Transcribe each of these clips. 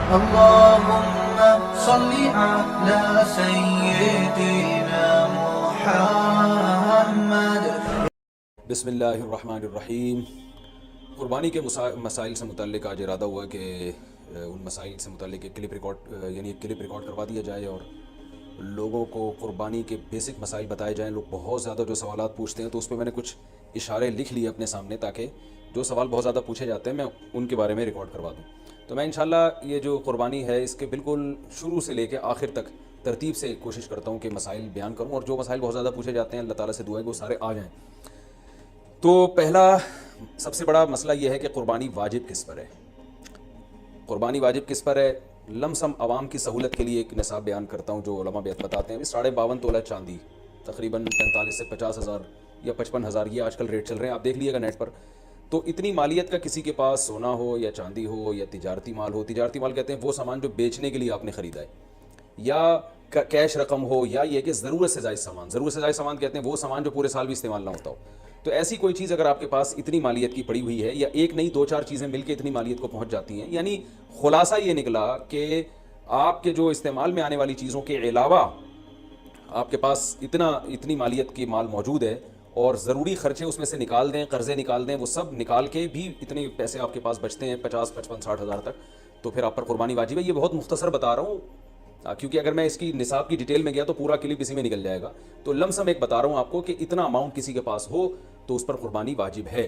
اللهم صل على سيدنا محمد۔ بسم اللہ الرحمن الرحیم۔ قربانی کے مسائل سے متعلق آج ارادہ ہوا کہ ان مسائل سے متعلق ایک کلپ ریکارڈ کروا دیا جائے اور لوگوں کو قربانی کے بیسک مسائل بتائے جائیں۔ لوگ بہت زیادہ جو سوالات پوچھتے ہیں تو اس پہ میں نے کچھ اشارے لکھ لیے اپنے سامنے تاکہ جو سوال بہت زیادہ پوچھے جاتے ہیں میں ان کے بارے میں ریکارڈ کروا دوں۔ تو میں انشاءاللہ یہ جو قربانی ہے اس کے بالکل شروع سے لے کے آخر تک ترتیب سے کوشش کرتا ہوں کہ مسائل بیان کروں، اور جو مسائل بہت زیادہ پوچھے جاتے ہیں اللہ تعالیٰ سے دعا ہے کہ وہ سارے آ جائیں۔ تو پہلا سب سے بڑا مسئلہ یہ ہے کہ قربانی واجب کس پر ہے۔ قربانی واجب کس پر ہے؟ لم سم عوام کی سہولت کے لیے ایک نصاب بیان کرتا ہوں جو علماء بتاتے ہیں۔ 52.5 تولہ چاندی تقریباً 45 سے 50,000 یا 55,000 یہ آج کل ریٹ چل رہے ہیں، آپ دیکھ لیے گا نیٹ پر۔ تو اتنی مالیت کا کسی کے پاس سونا ہو یا چاندی ہو یا تجارتی مال ہو، تجارتی مال کہتے ہیں وہ سامان جو بیچنے کے لیے آپ نے خریدا ہے، یا کیش رقم ہو، یا یہ کہ ضرورت سے زائد سامان کہتے ہیں وہ سامان جو پورے سال بھی استعمال نہ ہوتا ہو۔ تو ایسی کوئی چیز اگر آپ کے پاس اتنی مالیت کی پڑی ہوئی ہے، یا ایک نہیں 2-4 چیزیں مل کے اتنی مالیت کو پہنچ جاتی ہیں، یعنی خلاصہ یہ نکلا کہ آپ کے جو استعمال میں آنے والی چیزوں کے علاوہ آپ کے پاس اتنی مالیت کی مال موجود ہے، اور ضروری خرچے اس میں سے نکال دیں، قرضے نکال دیں، وہ سب نکال کے بھی اتنے پیسے آپ کے پاس بچتے ہیں 50، 55، 60,000 تک، تو پھر آپ پر قربانی واجب ہے۔ یہ بہت مختصر بتا رہا ہوں کیونکہ اگر میں اس کی نصاب کی ڈیٹیل میں گیا تو پورا کلپ اسی میں نکل جائے گا۔ تو لم سم ایک بتا رہا ہوں آپ کو کہ اتنا اماؤنٹ کسی کے پاس ہو تو اس پر قربانی واجب ہے۔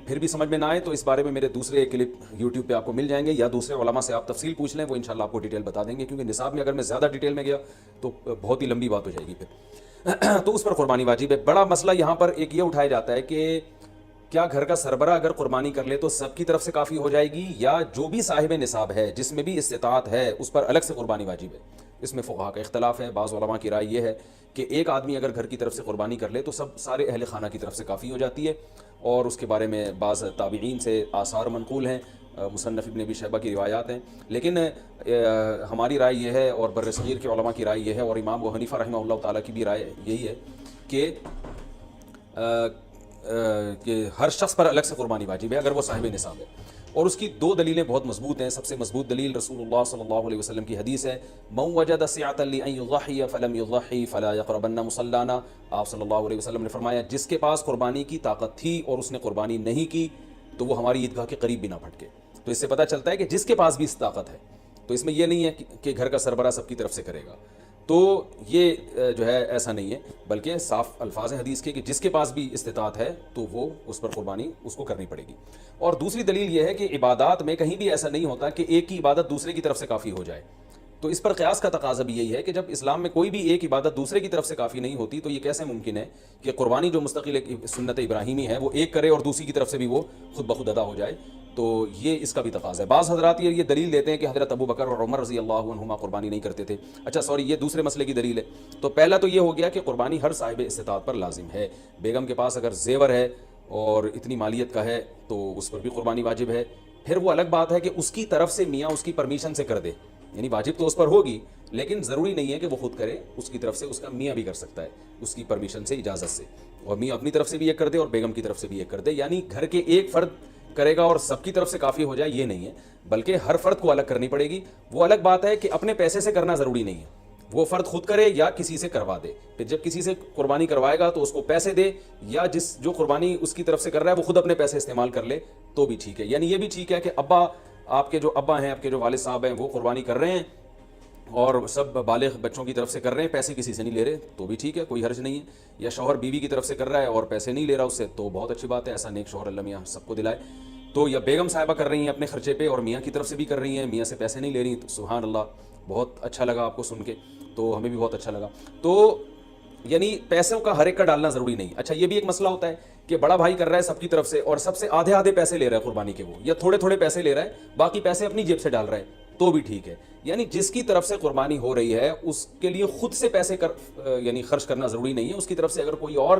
پھر بھی سمجھ میں نہ آئے تو اس بارے میں میرے دوسرے کلپ یوٹیوب پہ آپ کو مل جائیں گے، یا دوسرے علماء سے آپ تفصیل پوچھ لیں، وہ انشاءاللہ آپ کو ڈیٹیل بتا دیں گے، کیونکہ نصاب میں اگر میں زیادہ ڈیٹیل میں گیا تو بہت ہی لمبی بات ہو جائے گی پھر۔ تو اس پر قربانی واجب ہے۔ بڑا مسئلہ یہاں پر ایک یہ اٹھایا جاتا ہے کہ کیا گھر کا سربراہ اگر قربانی کر لے تو سب کی طرف سے کافی ہو جائے گی، یا جو بھی صاحب نصاب ہے جس میں بھی استطاعت ہے اس پر الگ سے قربانی واجب ہے؟ اس میں فقہا کا اختلاف ہے۔ بعض علماء کی رائے یہ ہے کہ ایک آدمی اگر گھر کی طرف سے قربانی کر لے تو سارے اہل خانہ کی طرف سے کافی ہو جاتی ہے، اور اس کے بارے میں بعض تابعین سے آثار منقول ہیں، مصنف ابن ابی شیبہ کی روایات ہیں۔ لیکن ہماری رائے یہ ہے، اور بر صغیر کے علماء کی رائے یہ ہے، اور امام ابو حنیفہ رحمہ اللہ تعالیٰ کی بھی رائے یہی ہے کہ ہر شخص پر الگ سے قربانی واجب ہے اگر وہ صاحب نصاب ہے۔ اور اس کی 2 دلیلیں بہت مضبوط ہیں۔ سب سے مضبوط دلیل رسول اللہ صلی اللہ علیہ وسلم کی حدیث ہے، من وجد سعة لأن يضحي فلم يضحي فلا يقربن مصلانا۔ آپ صلی اللہ علیہ وسلم نے فرمایا جس کے پاس قربانی کی طاقت تھی اور اس نے قربانی نہیں کی تو وہ ہماری عیدگاہ کے قریب بھی نہ پھٹکے۔ تو اس سے پتہ چلتا ہے کہ جس کے پاس بھی اس طاقت ہے، تو اس میں یہ نہیں ہے کہ گھر کا سربراہ سب کی طرف سے کرے گا، تو یہ جو ہے ایسا نہیں ہے، بلکہ صاف الفاظ ہیں حدیث کے کہ جس کے پاس بھی استطاعت ہے تو وہ اس پر قربانی اس کو کرنی پڑے گی۔ اور دوسری دلیل یہ ہے کہ عبادات میں کہیں بھی ایسا نہیں ہوتا کہ ایک کی عبادت دوسرے کی طرف سے کافی ہو جائے۔ تو اس پر قیاس کا تقاضا بھی یہی ہے کہ جب اسلام میں کوئی بھی ایک عبادت دوسرے کی طرف سے کافی نہیں ہوتی تو یہ کیسے ممکن ہے کہ قربانی جو مستقل ایک سنت ابراہیمی ہے وہ ایک کرے اور دوسری کی طرف سے بھی وہ خود بخود ادا ہو جائے؟ تو یہ اس کا بھی تقاضا ہے۔ بعض حضرات یہ دلیل دیتے ہیں کہ حضرت ابو بکر اور عمر رضی اللہ عنہما قربانی نہیں کرتے تھے۔ یہ دوسرے مسئلے کی دلیل ہے۔ تو پہلا تو یہ ہو گیا کہ قربانی ہر صاحب استطاعت پر لازم ہے۔ بیگم کے پاس اگر زیور ہے اور اتنی مالیت کا ہے تو اس پر بھی قربانی واجب ہے۔ پھر وہ الگ بات ہے کہ اس کی طرف سے میاں اس کی پرمیشن سے کر دے، یعنی واجب تو اس پر ہوگی لیکن ضروری نہیں ہے کہ وہ خود کرے، اس کی طرف سے اس کا میاں بھی کر سکتا ہے اس کی پرمیشن سے، اجازت سے، اور میاں اپنی طرف سے بھی ایک کر دے اور بیگم کی طرف سے بھی ایک کر دے۔ یعنی گھر کے ایک فرد کرے گا اور سب کی طرف سے کافی ہو جائے یہ نہیں ہے، بلکہ ہر فرد کو الگ کرنی پڑے گی۔ وہ الگ بات ہے کہ اپنے پیسے سے کرنا ضروری نہیں ہے، وہ فرد خود کرے یا کسی سے کروا دے۔ پھر جب کسی سے قربانی کروائے گا تو اس کو پیسے دے، یا جو قربانی اس کی طرف سے کر رہا ہے وہ خود اپنے پیسے استعمال کر لے تو بھی ٹھیک ہے۔ یعنی یہ بھی ٹھیک ہے کہ آپ کے جو ابا ہیں، آپ کے جو والد صاحب ہیں وہ قربانی کر رہے ہیں اور سب بالغ بچوں کی طرف سے کر رہے ہیں، پیسے کسی سے نہیں لے رہے تو بھی ٹھیک ہے، کوئی حرج نہیں ہے۔ یا شوہر بیوی کی طرف سے کر رہا ہے اور پیسے نہیں لے رہا اس سے تو بہت اچھی بات ہے، ایسا نیک شوہر اللہ میاں سب کو دلائے۔ تو یا بیگم صاحبہ کر رہی ہیں اپنے خرچے پہ اور میاں کی طرف سے بھی کر رہی ہیں، میاں سے پیسے نہیں لے رہی، تو سبحان اللہ، بہت اچھا لگا آپ کو سن کے، تو ہمیں بھی بہت اچھا لگا۔ تو یعنی پیسوں کا ہر ایک کا ڈالنا ضروری نہیں۔ اچھا یہ بھی ایک مسئلہ ہوتا ہے کہ بڑا بھائی کر رہا ہے سب کی طرف سے اور سب سے آدھے پیسے لے رہا ہے قربانی کے، وہ یا تھوڑے تھوڑے پیسے لے رہا ہے، باقی پیسے اپنی جیب سے ڈال رہا ہے تو بھی ٹھیک ہے۔ یعنی جس کی طرف سے قربانی ہو رہی ہے اس کے لیے خود سے پیسے یعنی خرچ کرنا ضروری نہیں ہے، اس کی طرف سے اگر کوئی اور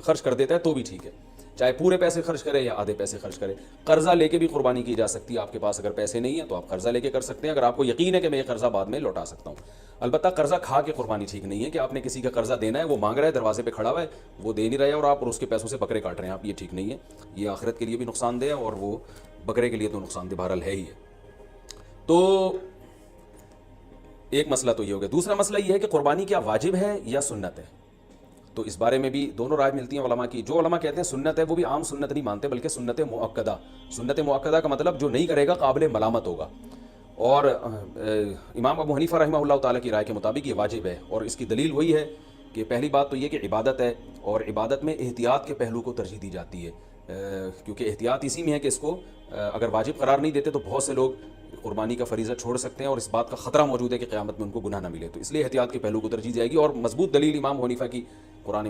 خرچ کر دیتا ہے تو بھی ٹھیک ہے، چاہے پورے پیسے خرچ کرے یا آدھے پیسے خرچ کرے۔ قرضہ لے کے بھی قربانی کی جا سکتی ہے، آپ کے پاس اگر پیسے نہیں ہیں تو آپ قرضہ لے کے کر سکتے ہیں، اگر آپ کو یقین ہے کہ میں یہ قرضہ بعد میں لوٹا سکتا ہوں۔ البتہ قرضہ کھا کے قربانی ٹھیک نہیں ہے کہ آپ نے کسی کا قرضہ دینا ہے، وہ مانگ رہا ہے، دروازے پہ کھڑا ہوا ہے، وہ دے نہیں رہا ہے اور آپ اس کے پیسوں سے بکرے کاٹ رہے ہیں آپ، یہ ٹھیک نہیں ہے، یہ آخرت کے لیے بھی نقصان دہ ہے اور وہ بکرے کے لیے تو نقصان دہ بہرحال ہے ہی ہے۔ تو ایک مسئلہ تو یہ ہو گیا. دوسرا مسئلہ یہ ہے کہ قربانی کیا واجب ہے یا سنت ہے. تو اس بارے میں بھی دونوں رائے ملتی ہیں علماء کی. جو علماء کہتے ہیں سنت ہے وہ بھی عام سنت نہیں مانتے بلکہ سنت مؤکدہ. سنت مؤکدہ کا مطلب جو نہیں کرے گا قابل ملامت ہوگا. اور امام ابو حنیفہ رحمہ اللہ تعالیٰ کی رائے کے مطابق یہ واجب ہے. اور اس کی دلیل وہی ہے کہ پہلی بات تو یہ کہ عبادت ہے اور عبادت میں احتیاط کے پہلو کو ترجیح دی جاتی ہے, کیونکہ احتیاط اسی میں ہے کہ اس کو اگر واجب قرار نہیں دیتے تو بہت سے لوگ قربانی کا فریضہ چھوڑ سکتے ہیں اور اس بات کا خطرہ موجود ہے کہ قیامت میں ان کو گناہ نہ ملے. تو اس لیے احتیاط کے پہلو کو ترجیح جائے گی. اور مضبوط دلیل امام حنیفہ کی قرآن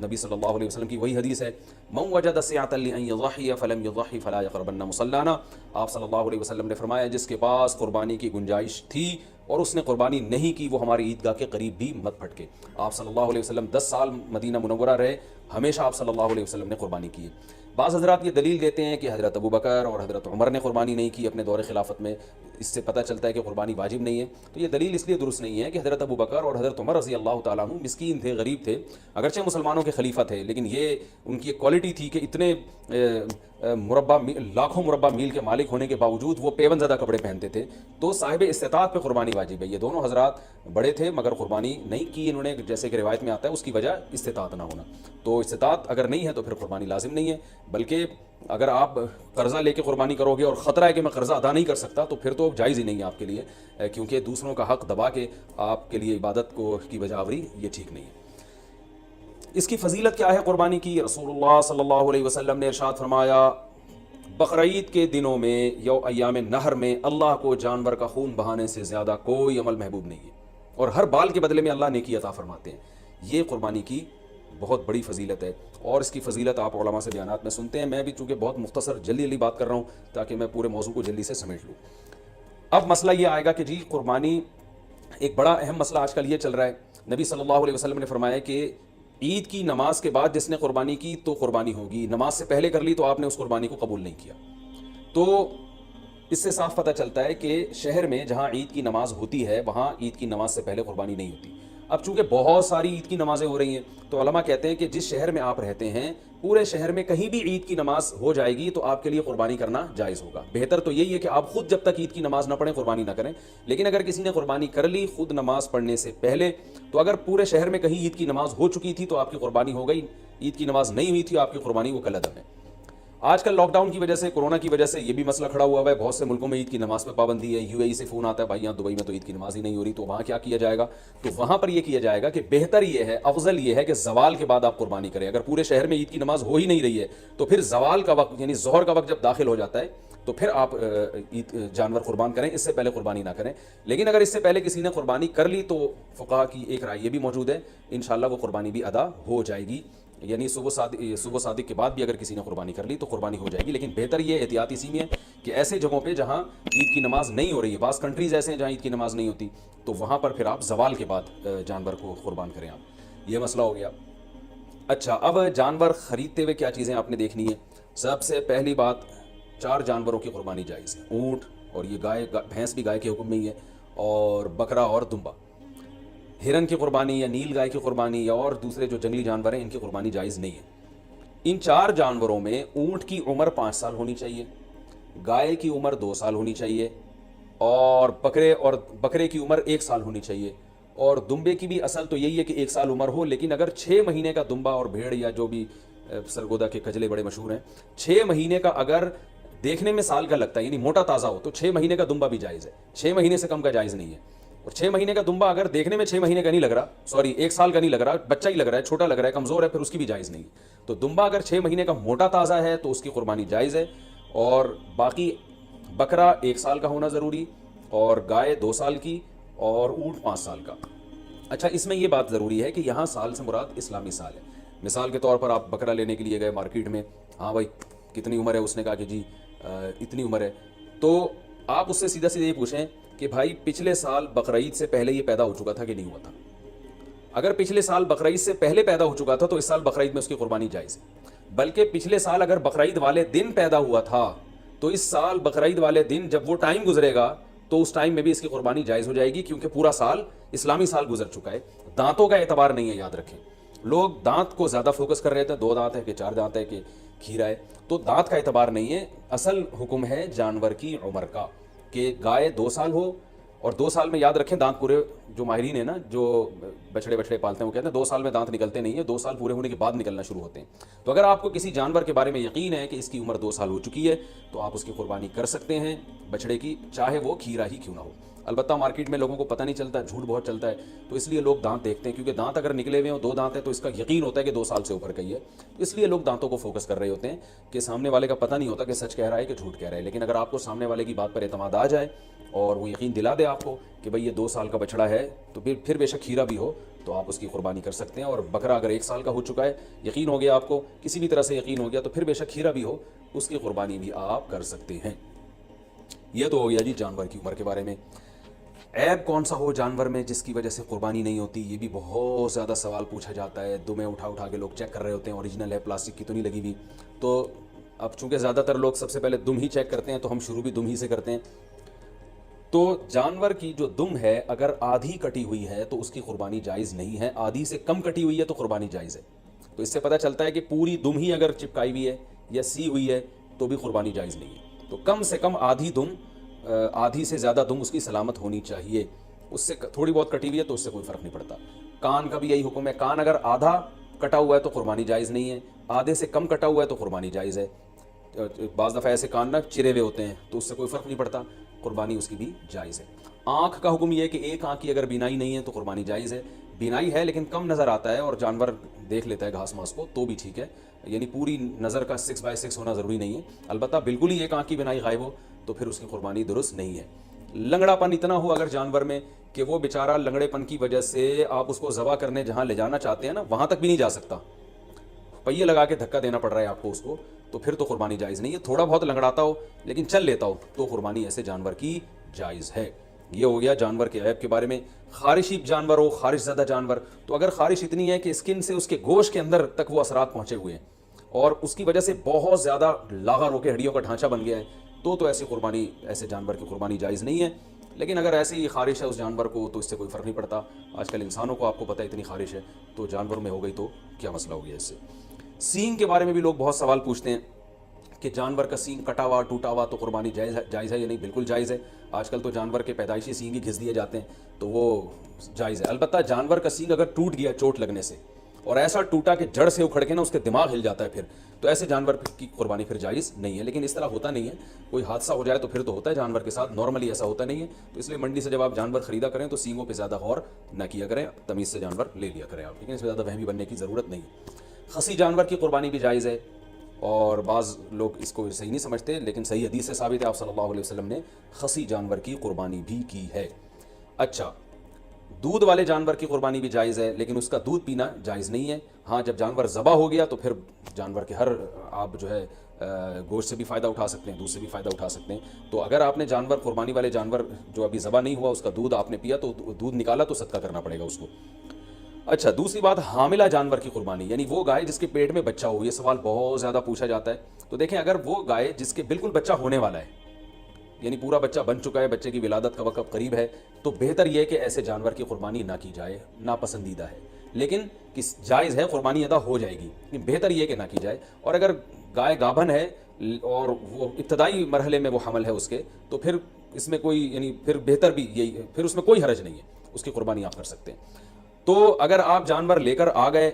نبی صلی اللہ علیہ وسلم کی وہی حدیث ہے, من وجد سعة لأن يضحي فلم يضحي فلا يقربن مصلانا. آپ صلی اللہ علیہ وسلم نے فرمایا جس کے پاس قربانی کی گنجائش تھی اور اس نے قربانی نہیں کی وہ ہماری عیدگاہ کے قریب بھی مت پھٹکے. آپ صلی اللہ علیہ وسلم 10 سال مدینہ منورہ رہے, ہمیشہ آپ صلی اللہ علیہ وسلم نے قربانی کی. بعض حضرات یہ دلیل دیتے ہیں کہ حضرت ابو بکر اور حضرت عمر نے قربانی نہیں کی اپنے دور خلافت میں, اس سے پتہ چلتا ہے کہ قربانی واجب نہیں ہے. تو یہ دلیل اس لیے درست نہیں ہے کہ حضرت ابو بکر اور حضرت عمر رضی اللہ تعالیٰ عنہ مسکین تھے, غریب تھے, اگرچہ مسلمانوں کے خلیفہ تھے, لیکن یہ ان کی ایک کوالٹی تھی کہ اتنے لاکھوں مربع میل کے مالک ہونے کے باوجود وہ پیون زدہ کپڑے پہنتے تھے. تو صاحب استطاعت پہ قربانی واجب ہے. یہ دونوں حضرات بڑے تھے مگر قربانی نہیں کی انہوں نے, جیسے کہ روایت میں آتا ہے اس کی وجہ استطاعت نہ ہونا. تو استطاعت اگر نہیں ہے تو پھر قربانی لازم نہیں ہے, بلکہ اگر آپ قرضہ لے کے قربانی کرو گے اور خطرہ ہے کہ میں قرضہ ادا نہیں کر سکتا تو پھر تو جائز ہی نہیں ہے آپ کے لیے, کیونکہ دوسروں کا حق دبا کے آپ کے لیے عبادت کو کی بجا آوری یہ ٹھیک نہیں ہے. اس کی فضیلت کیا ہے قربانی کی؟ رسول اللہ صلی اللہ علیہ وسلم نے ارشاد فرمایا بقرعید کے دنوں میں یا ایام نہر میں اللہ کو جانور کا خون بہانے سے زیادہ کوئی عمل محبوب نہیں ہے, اور ہر بال کے بدلے میں اللہ نیکی عطا فرماتے ہیں. یہ قربانی کی بہت بڑی فضیلت ہے اور اس کی فضیلت آپ علماء سے بیانات میں سنتے ہیں. میں بھی چونکہ بہت مختصر جلدی بات کر رہا ہوں تاکہ میں پورے موضوع کو جلدی سے سمیٹ لوں. اب مسئلہ یہ آئے گا کہ جی قربانی ایک بڑا اہم مسئلہ آج کل یہ چل رہا ہے. نبی صلی اللہ علیہ وسلم نے فرمایا کہ عید کی نماز کے بعد جس نے قربانی کی تو قربانی ہوگی, نماز سے پہلے کر لی تو آپ نے اس قربانی کو قبول نہیں کیا. تو اس سے صاف پتہ چلتا ہے کہ شہر میں جہاں عید کی نماز ہوتی ہے وہاں عید کی نماز سے پہلے قربانی نہیں ہوتی. اب چونکہ بہت ساری عید کی نمازیں ہو رہی ہیں تو علماء کہتے ہیں کہ جس شہر میں آپ رہتے ہیں پورے شہر میں کہیں بھی عید کی نماز ہو جائے گی تو آپ کے لیے قربانی کرنا جائز ہوگا. بہتر تو یہی ہے کہ آپ خود جب تک عید کی نماز نہ پڑھیں قربانی نہ کریں. لیکن اگر کسی نے قربانی کر لی خود نماز پڑھنے سے پہلے تو اگر پورے شہر میں کہیں عید کی نماز ہو چکی تھی تو آپ کی قربانی ہو گئی, عید کی نماز نہیں ہوئی تھی آپ کی قربانی وہ کالعدم ہے. آج کل لاک ڈاؤن کی وجہ سے کورونا کی وجہ سے یہ بھی مسئلہ کھڑا ہوا ہے, بہت سے ملکوں میں عید کی نماز پہ پابندی ہے. یو اے ای سے فون آتا ہے بھائی یہاں دبئی میں تو عید کی نماز ہی نہیں ہو رہی, تو وہاں کیا کیا جائے گا؟ تو وہاں پر یہ کیا جائے گا کہ بہتر یہ ہے, افضل یہ ہے کہ زوال کے بعد آپ قربانی کریں. اگر پورے شہر میں عید کی نماز ہو ہی نہیں رہی ہے تو پھر زوال کا وقت یعنی ظہر کا وقت جب داخل ہو جاتا ہے تو پھر آپ جانور قربان کریں, اس سے پہلے قربانی نہ کریں. لیکن اگر اس سے پہلے کسی نے قربانی کر لی تو فقہا کی ایک رائے یہ بھی موجود ہے انشاءاللہ وہ قربانی بھی ادا ہو جائے گی. یعنی صبح صادق کے بعد بھی اگر کسی نے قربانی کر لی تو قربانی ہو جائے گی. لیکن بہتر یہ احتیاط اسی میں ہے کہ ایسے جگہوں پہ جہاں عید کی نماز نہیں ہو رہی ہے, بعض کنٹریز ایسے ہیں جہاں عید کی نماز نہیں ہوتی, تو وہاں پر پھر آپ زوال کے بعد جانور کو قربان کریں آپ. یہ مسئلہ ہو گیا. اچھا, اب جانور خریدتے ہوئے کیا چیزیں آپ نے دیکھنی ہے. سب سے پہلی بات 4 جانوروں کی قربانی جائز ہے. اونٹ, اور یہ گائے بھینس بھی گائے کے حکم میں ہی ہے, اور بکرا اور دمبا. ہرن کی قربانی یا نیل گائے کی قربانی یا اور دوسرے جو جنگلی جانور ہیں ان کی قربانی جائز نہیں ہے. ان 4 جانوروں میں اونٹ کی عمر 5 سال ہونی چاہیے, گائے کی عمر 2 سال ہونی چاہیے, اور بکرے کی عمر 1 سال ہونی چاہیے, اور دمبے کی بھی اصل تو یہی ہے کہ 1 سال عمر ہو. لیکن اگر 6 مہینے کا دمبا اور بھیڑ یا جو بھی سرگودا کے کجلے بڑے مشہور ہیں, 6 مہینے کا اگر دیکھنے میں سال کا لگتا ہے یعنی موٹا تازہ ہو تو 6 مہینے کا دمبا بھی جائز ہے. 6 مہینے سے کم کا جائز نہیں ہے. اور 6 مہینے کا دمبا اگر دیکھنے میں 6 مہینے کا نہیں لگ رہا, 1 سال کا نہیں لگ رہا, بچہ ہی لگ رہا ہے, چھوٹا لگ رہا ہے, کمزور ہے, پھر اس کی بھی جائز نہیں. تو دمبا اگر 6 مہینے کا موٹا تازہ ہے تو اس کی قربانی جائز ہے. اور باقی بکرا 1 سال کا ہونا ضروری, اور گائے 2 سال کی, اور اونٹ 5 سال کا. اچھا, اس میں یہ بات ضروری ہے کہ یہاں سال سے مراد اسلامی سال ہے. مثال کے طور پر آپ بکرا لینے کے لیے گئے مارکیٹ میں, ہاں بھائی کتنی عمر ہے, اس نے کہا کہ جی اتنی عمر ہے, تو آپ اس سے سیدھا یہ پوچھیں کہ بھائی پچھلے سال بقرعید سے پہلے یہ پیدا ہو چکا تھا کہ نہیں ہوا تھا. اگر پچھلے سال بقرعید سے پہلے پیدا ہو چکا تھا تو اس سال بقرعید میں اس کی قربانی جائز ہے. بلکہ پچھلے سال اگر بقرعید والے دن پیدا ہوا تھا تو اس سال بقرعید والے دن جب وہ ٹائم گزرے گا تو اس ٹائم میں بھی اس کی قربانی جائز ہو جائے گی, کیونکہ پورا سال اسلامی سال گزر چکا ہے. دانتوں کا اعتبار نہیں ہے, یاد رکھیں. لوگ دانت کو زیادہ فوکس کر رہے تھے, 2 دانت ہے کہ 4 دانت ہے کہ کھیرا ہے, تو دانت کا اعتبار نہیں ہے. اصل حکم ہے جانور کی عمر کا, کہ گائے 2 سال ہو, اور 2 سال میں یاد رکھیں دانت پورے, جو ماہرین ہیں نا جو بچڑے پالتے ہیں وہ کہتے ہیں 2 سال میں دانت نکلتے نہیں ہیں, 2 سال پورے ہونے کے بعد نکلنا شروع ہوتے ہیں. تو اگر آپ کو کسی جانور کے بارے میں یقین ہے کہ اس کی عمر 2 سال ہو چکی ہے تو آپ اس کی قربانی کر سکتے ہیں بچڑے کی, چاہے وہ کھیرا ہی کیوں نہ ہو. البتہ مارکیٹ میں لوگوں کو پتہ نہیں چلتا, جھوٹ بہت چلتا ہے, تو اس لیے لوگ دانت دیکھتے ہیں, کیونکہ دانت اگر نکلے ہوئے ہوں 2 دانت ہیں تو اس کا یقین ہوتا ہے کہ 2 سال سے اوپر کا ہی ہے, اس لیے لوگ دانتوں کو فوکس کر رہے ہوتے ہیں کہ سامنے والے کا پتہ نہیں ہوتا کہ سچ کہہ رہا ہے کہ جھوٹ کہہ رہا ہے. لیکن اگر آپ کو سامنے والے کی بات پر اعتماد آ جائے اور وہ یقین دلا دے آپ کو کہ بھئی یہ 2 سال کا بچڑا ہے, تو پھر بے شک کھیرا بھی ہو تو آپ اس کی قربانی کر سکتے ہیں. اور بکرا اگر 1 سال کا ہو چکا ہے, یقین ہو گیا آپ کو, کسی بھی طرح سے یقین ہو گیا, تو پھر بے شک کھیرا بھی ہو اس کی قربانی بھی آپ کر سکتے ہیں. یہ تو ہو گیا جی جانور کی عمر کے بارے میں. عیب کون سا ہو جانور میں جس کی وجہ سے قربانی نہیں ہوتی, یہ بھی بہت زیادہ سوال پوچھا جاتا ہے. دمیں اٹھا کے لوگ چیک کر رہے ہوتے ہیں اوریجنل ہے, پلاسٹک کی تو نہیں لگی ہوئی. تو اب چونکہ زیادہ تر لوگ سب سے پہلے دم ہی چیک کرتے ہیں تو ہم شروع بھی دم ہی سے کرتے ہیں. تو جانور کی جو دم ہے اگر آدھی کٹی ہوئی ہے تو اس کی قربانی جائز نہیں ہے, آدھی سے کم کٹی ہوئی ہے تو قربانی جائز ہے. تو اس سے پتہ چلتا ہے کہ پوری دم ہی اگر چپکائی ہوئی ہے یا سی ہوئی ہے تو بھی قربانی جائز نہیں ہے. تو کم سے کم آدھی دم, آدھی سے زیادہ دم اس کی سلامت ہونی چاہیے. اس سے تھوڑی بہت کٹی ہوئی ہے تو اس سے کوئی فرق نہیں پڑتا. کان کا بھی یہی حکم ہے, کان اگر آدھا کٹا ہوا ہے تو قربانی جائز نہیں ہے, آدھے سے کم کٹا ہوا ہے تو قربانی جائز ہے. بعض دفعہ ایسے کان نہ چرے ہوئے ہوتے ہیں تو اس سے کوئی فرق نہیں پڑتا, قربانی اس کی بھی جائز ہے. آنکھ کا حکم یہ ہے کہ ایک آنکھ کی اگر بینائی نہیں ہے تو قربانی جائز ہے. بینائی ہے لیکن کم نظر آتا ہے اور جانور دیکھ لیتا ہے گھاس ماس کو تو بھی ٹھیک ہے, یعنی پوری نظر کا 6/6 ہونا ضروری نہیں ہے. البتہ بالکل ہی ایک آنکھ کی بینائی غائب ہو تو پھر اس کی قربانی درست نہیں ہے. لنگڑا پن اتنا ہو اگر جانور میں کہ وہ بیچارہ لنگڑے پن کی وجہ سے آپ اس کو ذبح کرنے جہاں لے جانا چاہتے ہیں نا وہاں تک بھی نہیں جا سکتا, پہیے لگا کے دھکا دینا پڑ رہا ہے آپ کو اس کو, تو پھر تو قربانی جائز نہیں ہے. تھوڑا بہت لنگڑاتا ہو لیکن چل لیتا ہو تو قربانی ایسے جانور کی جائز ہے. یہ ہو گیا جانور کے عیب کے بارے میں. خارشی جانور ہو, خارش زدہ جانور, تو اگر خارش اتنی ہے کہ اسکن سے اس کے گوشت کے اندر تک وہ اثرات پہنچے ہوئے ہیں اور اس کی وجہ سے بہت زیادہ لاغر ہو کے ہڈیوں کا ڈھانچہ بن گیا ہے تو ایسی قربانی, ایسے جانور کی قربانی جائز نہیں ہے. لیکن اگر ایسی ہی خارش ہے اس جانور کو تو اس سے کوئی فرق نہیں پڑتا. آج کل انسانوں کو آپ کو پتہ ہے اتنی خارش ہے, تو جانور میں ہو گئی تو کیا مسئلہ ہو گیا اس سے. سینگ کے بارے میں بھی لوگ بہت سوال پوچھتے ہیں کہ جانور کا سینگ کٹا ہوا ٹوٹا ہوا تو قربانی جائز ہے یا نہیں. بالکل جائز ہے. آج کل تو جانور کے پیدائشی سینگ ہی گھس دیے جاتے ہیں تو وہ جائز ہے. البتہ جانور کا سینگ اگر ٹوٹ گیا چوٹ لگنے سے اور ایسا ٹوٹا کہ جڑ سے اکھڑ کے نا اس کے دماغ ہل جاتا ہے پھر, تو ایسے جانور کی قربانی پھر جائز نہیں ہے. لیکن اس طرح ہوتا نہیں ہے, کوئی حادثہ ہو جائے تو پھر تو ہوتا ہے جانور کے ساتھ, نارملی ایسا ہوتا نہیں ہے. تو اس لیے منڈی سے جب آپ جانور خریدا کریں تو سینگوں پہ زیادہ غور نہ کیا کریں, تمیز سے جانور لے لیا کریں آپ, لیکن اس میں زیادہ وہمی بننے کی ضرورت نہیں. خصی جانور کی قربانی بھی جائز ہے اور بعض لوگ اس کو صحیح نہیں سمجھتے, لیکن صحیح حدیث سے ثابت ہے آپ صلی اللہ علیہ وسلم نے خصی جانور کی قربانی بھی کی ہے. اچھا, دودھ والے جانور کی قربانی بھی جائز ہے لیکن اس کا دودھ پینا جائز نہیں ہے. ہاں جب جانور ذبح ہو گیا تو پھر جانور کے ہر آپ جو ہے گوشت سے بھی فائدہ اٹھا سکتے ہیں, دودھ سے بھی فائدہ اٹھا سکتے ہیں. تو اگر آپ نے جانور قربانی والے جانور جو ابھی ذبح نہیں ہوا اس کا دودھ آپ نے پیا تو دودھ نکالا تو صدقہ کرنا پڑے گا اس کو. اچھا, دوسری بات حاملہ جانور کی قربانی, یعنی وہ گائے جس کے پیٹ میں بچہ ہو. یہ سوال بہت زیادہ پوچھا جاتا ہے. تو دیکھیں اگر وہ گائے جس کے بالکل بچہ ہونے والا ہے, یعنی پورا بچہ بن چکا ہے, بچے کی ولادت کا وقت قریب ہے, تو بہتر یہ ہے کہ ایسے جانور کی قربانی نہ کی جائے, ناپسندیدہ ہے. لیکن جائز ہے, قربانی ادا ہو جائے گی, بہتر یہ کہ نہ کی جائے. اور اگر گائے گابھن ہے اور وہ ابتدائی مرحلے میں وہ حمل ہے اس کے, تو پھر اس میں کوئی, یعنی پھر بہتر بھی یہی, پھر اس میں کوئی حرج نہیں ہے, اس کی قربانی آپ کر سکتے ہیں. تو اگر آپ جانور لے کر آ گئے,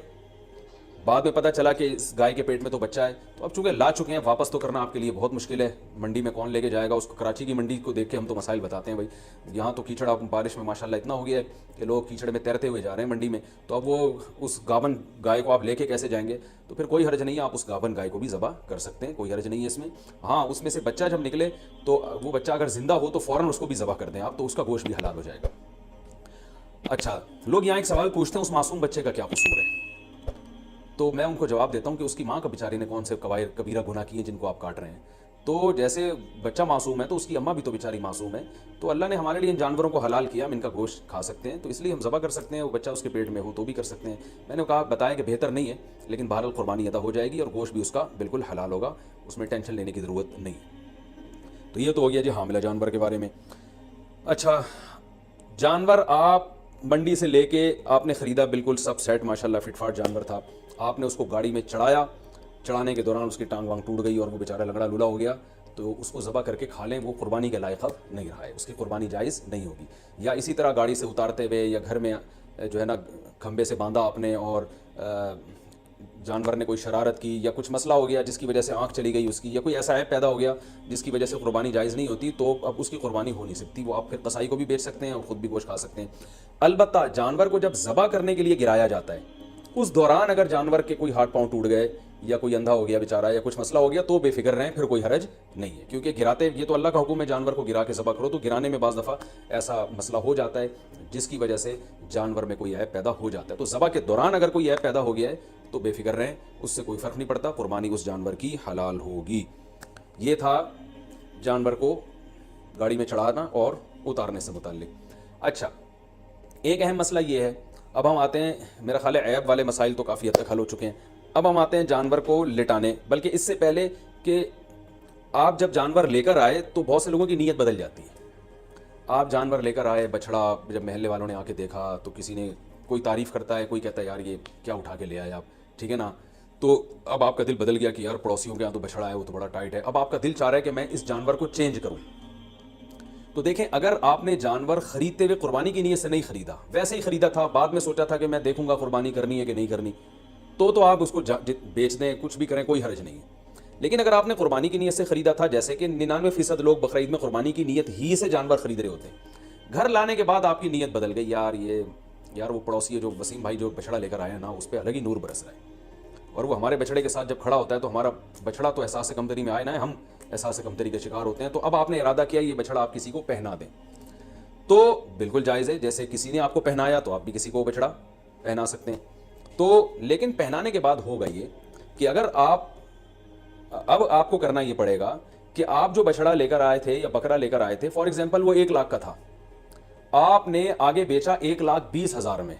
بعد میں پتہ چلا کہ اس گائے کے پیٹ میں تو بچہ ہے, تو اب چونکہ لا چکے ہیں, واپس تو کرنا آپ کے لیے بہت مشکل ہے. منڈی میں کون لے کے جائے گا اس کو؟ کراچی کی منڈی کو دیکھ کے ہم تو مسائل بتاتے ہیں بھائی, یہاں تو کیچڑ بارش میں ماشاءاللہ اتنا ہو گیا ہے کہ لوگ کیچڑ میں تیرتے ہوئے جا رہے ہیں منڈی میں. تو اب وہ اس گابن گائے کو آپ لے کے کیسے جائیں گے؟ تو پھر کوئی حرج نہیں ہے, آپ اس گابن گائے کو بھی ذبح کر سکتے ہیں, کوئی حرج نہیں ہے اس میں. ہاں, اس میں سے بچہ جب نکلے تو وہ بچہ اگر زندہ ہو تو فوراً اس کو بھی ذبح کر دیں آپ, تو اس کا گوشت بھی حلال ہو جائے گا. اچھا, لوگ یہاں ایک سوال پوچھتے ہیں اس معصوم بچے کا کیا قصور ہے؟ تو میں ان کو جواب دیتا ہوں کہ اس کی ماں کا بیچاری نے کون سے کبیرہ گناہ کیے جن کو آپ کاٹ رہے ہیں. تو جیسے بچہ معصوم ہے تو اس کی اماں بھی تو بیچاری معصوم ہے. تو اللہ نے ہمارے لیے ان جانوروں کو حلال کیا, ہم ان کا گوشت کھا سکتے ہیں, تو اس لیے ہم ذبح کر سکتے ہیں. وہ بچہ اس کے پیٹ میں ہو تو بھی کر سکتے ہیں. میں نے کہا بتایا کہ بہتر نہیں ہے, لیکن بہرحال قربانی ادا ہو جائے گی اور گوشت بھی اس کا بالکل حلال ہوگا, اس میں ٹینشن لینے کی ضرورت نہیں. تو یہ تو ہو گیا جی حاملہ جانور کے بارے میں. اچھا, جانور آپ منڈی سے لے کے آپ نے خریدا, بالکل سب سیٹ ماشاءاللہ فٹ فاٹ جانور تھا, آپ نے اس کو گاڑی میں چڑھایا, چڑھانے کے دوران اس کی ٹانگ وانگ ٹوٹ گئی اور وہ بیچارہ لنگڑا لولا ہو گیا, تو اس کو ذبح کر کے کھا لیں، وہ قربانی کے لائق اب نہیں رہا ہے، اس کی قربانی جائز نہیں ہوگی۔ یا اسی طرح گاڑی سے اتارتے ہوئے یا گھر میں جو ہے نا کھمبے سے باندھا اپنے اور جانور نے کوئی شرارت کی یا کچھ مسئلہ ہو گیا جس کی وجہ سے آنکھ چلی گئی اس کی، یا کوئی ایسا عیب پیدا ہو گیا جس کی وجہ سے قربانی جائز نہیں ہوتی، تو اب اس کی قربانی ہو نہیں سکتی، وہ آپ پھر قصائی کو بھی بیچ سکتے ہیں اور خود بھی گوشت کھا سکتے ہیں۔ البتہ جانور کو جب ذبح کرنے کے لیے گرایا جاتا ہے، اس دوران اگر جانور کے کوئی ہاتھ پاؤں ٹوٹ گئے یا کوئی اندھا ہو گیا بیچارہ یا کچھ مسئلہ ہو گیا تو بے فکر رہیں، پھر کوئی حرج نہیں ہے، کیونکہ گراتے یہ تو اللہ کا حکم ہے جانور کو گرا کے ذبح کرو، تو گرانے میں بعض دفعہ ایسا مسئلہ ہو جاتا ہے جس کی وجہ سے جانور میں کوئی عیب پیدا ہو جاتا ہے، تو ذبح کے دوران اگر کوئی عیب پیدا ہو گیا ہے تو بے فکر رہیں، اس سے کوئی فرق نہیں پڑتا، قربانی اس جانور کی حلال ہوگی۔ یہ تھا جانور کو گاڑی میں چڑھانا اور اتارنے سے متعلق۔ اچھا، ایک اہم مسئلہ یہ ہے، اب ہم آتے ہیں، میرا خیال ہے عیب والے مسائل تو کافی حد تک حل ہو چکے ہیں، اب ہم آتے ہیں جانور کو لٹانے، بلکہ اس سے پہلے کہ آپ جب جانور لے کر آئے تو بہت سے لوگوں کی نیت بدل جاتی ہے۔ آپ جانور لے کر آئے، بچڑا، جب محلے والوں نے آ کے دیکھا تو کسی نے کوئی تعریف کرتا ہے، کوئی کہتا ہے یار یہ کیا اٹھا کے لے آئے آپ، ٹھیک ہے نا، تو اب آپ کا دل بدل گیا کہ یار پڑوسیوں کے یہاں تو بچڑا ہے وہ تو بڑا ٹائٹ ہے، اب آپ کا دل چاہ رہا ہے کہ میں اس جانور کو چینج کروں۔ تو دیکھیں، اگر آپ نے جانور خریدتے ہوئے قربانی کی نیت سے نہیں خریدا، ویسے ہی خریدا تھا، بعد میں سوچا تھا کہ میں دیکھوں گا قربانی کرنی ہے کہ نہیں کرنی، تو آپ اس کو بیچ دیں، کچھ بھی کریں، کوئی حرج نہیں ہے۔ لیکن اگر آپ نے قربانی کی نیت سے خریدا تھا، جیسے کہ 99% لوگ بقرعید میں قربانی کی نیت ہی سے جانور خرید رہے ہوتے ہیں، گھر لانے کے بعد آپ کی نیت بدل گئی، یار وہ پڑوسی ہے جو وسیم بھائی جو بچڑا لے کر آیا نا، اس پہ الگ ہی نور برس رہا ہے، اور وہ ہمارے بچڑے کے ساتھ جب کھڑا ہوتا ہے تو ہمارا بچڑا تو احساس کمتری میں آئے نا، ہم احساس کمتری کا شکار ہوتے ہیں، تو اب آپ نے ارادہ کیا یہ بچڑا آپ کسی کو پہنا دیں، تو بالکل جائز ہے، جیسے کسی نے آپ کو پہنایا تو آپ بھی کسی کو بچڑا پہنا سکتے ہیں۔ تو لیکن پہنانے کے بعد ہوگا یہ کہ اگر اب آپ کو کرنا یہ پڑے گا کہ آپ جو بچڑا لے کر آئے تھے یا بکرا لے کر آئے تھے، فار ایگزامپل وہ 1 لاکھ کا تھا، آپ نے آگے بیچا 1,20,000 میں،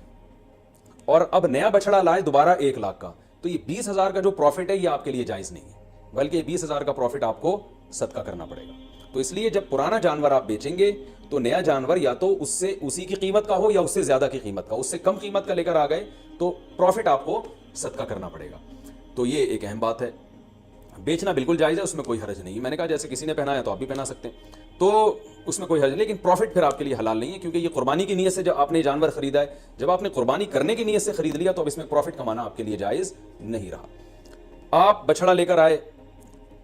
اور اب نیا بچڑا لائے دوبارہ 1 لاکھ کا، تو یہ 20,000 کا جو پروفٹ ہے یہ آپ کے لیے جائز نہیں ہے، بلکہ 20,000 کا پروفٹ آپ کو صدقہ کرنا پڑے گا۔ تو اس لیے جب پرانا جانور آپ بیچیں گے تو نیا جانور یا تو اس سے اسی کی قیمت کا ہو یا اس سے زیادہ کی قیمت کا، اس سے کم قیمت کا لے کر آ گئے تو پروفٹ آپ کو صدقہ کرنا پڑے گا۔ تو یہ ایک اہم بات ہے، بیچنا بالکل جائز ہے، اس میں کوئی حرج نہیں ہے، میں نے کہا جیسے کسی نے پہنایا تو آپ بھی پہنا سکتے ہیں، تو اس میں کوئی حرج نہیں، لیکن پروفٹ پھر آپ کے لیے حلال نہیں ہے، کیونکہ یہ قربانی کی نیت سے جب آپ نے جانور خریدا ہے، جب آپ نے قربانی کرنے کی نیت سے خرید لیا تو اب اس میں پروفٹ کمانا آپ کے لیے جائز نہیں رہا۔ آپ بچڑا لے کر آئے،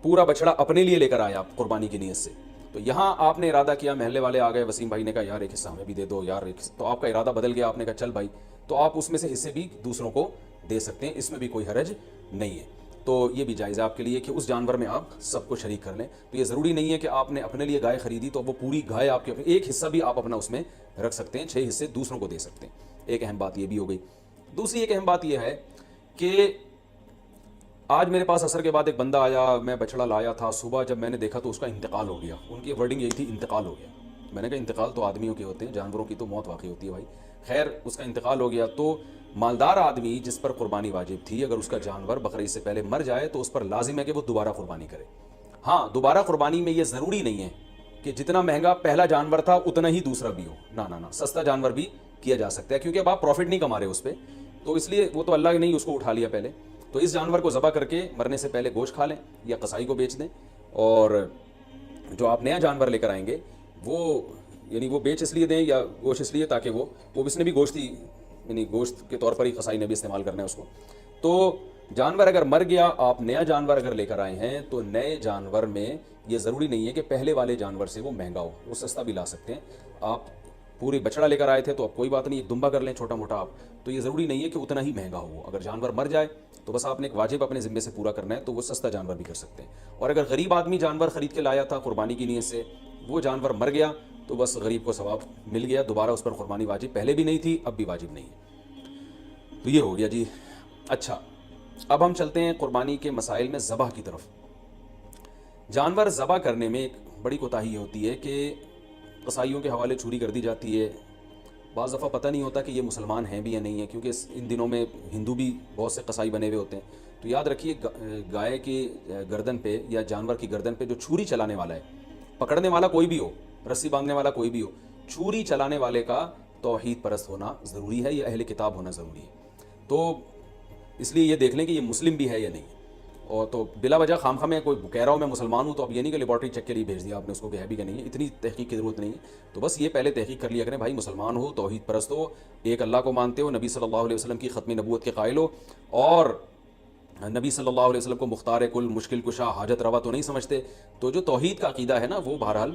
پورا بچڑا اپنے لیے لے کر آئے آپ قربانی کی نیت سے، تو یہاں آپ نے ارادہ کیا، محلے والے آ گئے، وسیم بھائی نے کہا یار ایک حصہ ہمیں بھی دے دو یار، تو آپ کا ارادہ بدل گیا، آپ نے کہا چل بھائی، تو آپ اس میں سے حصے بھی دوسروں کو دے سکتے ہیں، اس میں بھی کوئی حرج نہیں ہے۔ تو یہ بھی جائز ہے آپ کے لیے کہ اس جانور میں آپ سب کو شریک کر لیں، تو یہ ضروری نہیں ہے کہ آپ نے اپنے لیے گائے خریدی تو وہ پوری گائے آپ کے، ایک حصہ بھی آپ اپنا اس میں رکھ سکتے ہیں، 6 حصے دوسروں کو دے سکتے ہیں۔ ایک اہم بات یہ بھی ہو گئی۔ دوسری ایک اہم بات یہ ہے کہ آج میرے پاس عصر کے بعد ایک بندہ آیا، میں بچڑا لایا تھا، صبح جب میں نے دیکھا تو اس کا انتقال ہو گیا، ان کی ورڈنگ یہی تھی انتقال ہو گیا، میں نے کہا انتقال تو آدمیوں کے ہوتے ہیں، جانوروں کی تو موت واقع ہوتی ہے بھائی، خیر اس کا انتقال ہو گیا، تو مالدار آدمی جس پر قربانی واجب تھی، اگر اس کا جانور بقرعید سے پہلے مر جائے تو اس پر لازم ہے کہ وہ دوبارہ قربانی کرے۔ ہاں، دوبارہ قربانی میں یہ ضروری نہیں ہے کہ جتنا مہنگا پہلا جانور تھا اتنا ہی دوسرا بھی ہو، نہ، سستا جانور بھی کیا جا سکتا ہے، کیونکہ اب آپ پروفٹ نہیں کما رہے اس پہ، تو اس لیے وہ تو اللہ نے نہیں اس کو اٹھا لیا پہلے، تو اس جانور کو ذبح کر کے مرنے سے پہلے گوشت کھا لیں یا قصائی کو بیچ دیں، اور جو آپ نیا جانور لے کر آئیں گے وہ یعنی وہ بیچ اس لیے دیں یا گوشت اس لیے تاکہ وہ اس نے بھی گوشت ہی یعنی گوشت کے طور پر ہی قصائی نے بھی استعمال کرنا ہے اس کو۔ تو جانور اگر مر گیا، آپ نیا جانور اگر لے کر آئے ہیں تو نئے جانور میں یہ ضروری نہیں ہے کہ پہلے والے جانور سے وہ مہنگا ہو، وہ سستا بھی لا سکتے ہیں۔ آپ پوری بچڑا لے کر آئے تھے تو اب کوئی بات نہیں، ایک دمبا کر لیں چھوٹا موٹا آپ، تو یہ ضروری نہیں ہے کہ اتنا ہی مہنگا ہو، اگر جانور مر جائے تو بس آپ نے ایک واجب اپنے ذمے سے پورا کرنا ہے، تو وہ سستا جانور بھی کر سکتے ہیں۔ اور اگر غریب آدمی جانور خرید کے لایا تھا قربانی کی نیت سے، وہ جانور مر گیا تو بس غریب کو ثواب مل گیا، دوبارہ اس پر قربانی واجب پہلے بھی نہیں تھی، اب بھی واجب نہیں ہے۔ تو یہ ہو گیا جی۔ اچھا، اب ہم چلتے ہیں قربانی کے مسائل میں ذبح کی طرف۔ جانور ذبح کرنے میں ایک بڑی کوتاہی ہوتی ہے کہ قصائیوں کے حوالے چھری کر دی جاتی ہے، بعض دفعہ پتہ نہیں ہوتا کہ یہ مسلمان ہیں بھی یا نہیں ہیں، کیونکہ ان دنوں میں ہندو بھی بہت سے قصائی بنے ہوئے ہوتے ہیں۔ تو یاد رکھیے گائے کی گردن پہ یا جانور کی گردن پہ جو چھری چلانے والا ہے، پکڑنے والا کوئی بھی ہو، رسی باندھنے والا کوئی بھی ہو، چھری چلانے والے کا توحید پرست ہونا ضروری ہے یا اہل کتاب ہونا ضروری ہے۔ تو اس لیے یہ دیکھ لیں کہ یہ مسلم بھی ہے یا نہیں، اور تو بلا وجہ خام میں کوئی کہہ رہا ہوں میں مسلمان ہوں تو اب یہ نہیں کہ لیبارٹری چیک کے لیے بھیج دیا آپ نے اس کو کہ ہے بھی کہ نہیں ہے، اتنی تحقیق کی ضرورت نہیں ہے. تو بس یہ پہلے تحقیق کر لیا کریں بھائی مسلمان ہو، توحید پرست ہو، ایک اللہ کو مانتے ہو، نبی صلی اللہ علیہ وسلم کی ختم نبوت کے قائل ہو، اور نبی صلی اللہ علیہ وسلم کو مختار کل، مشکل کشا، حاجت روا تو نہیں سمجھتے. تو جو توحید کا عقیدہ ہے نا وہ بہرحال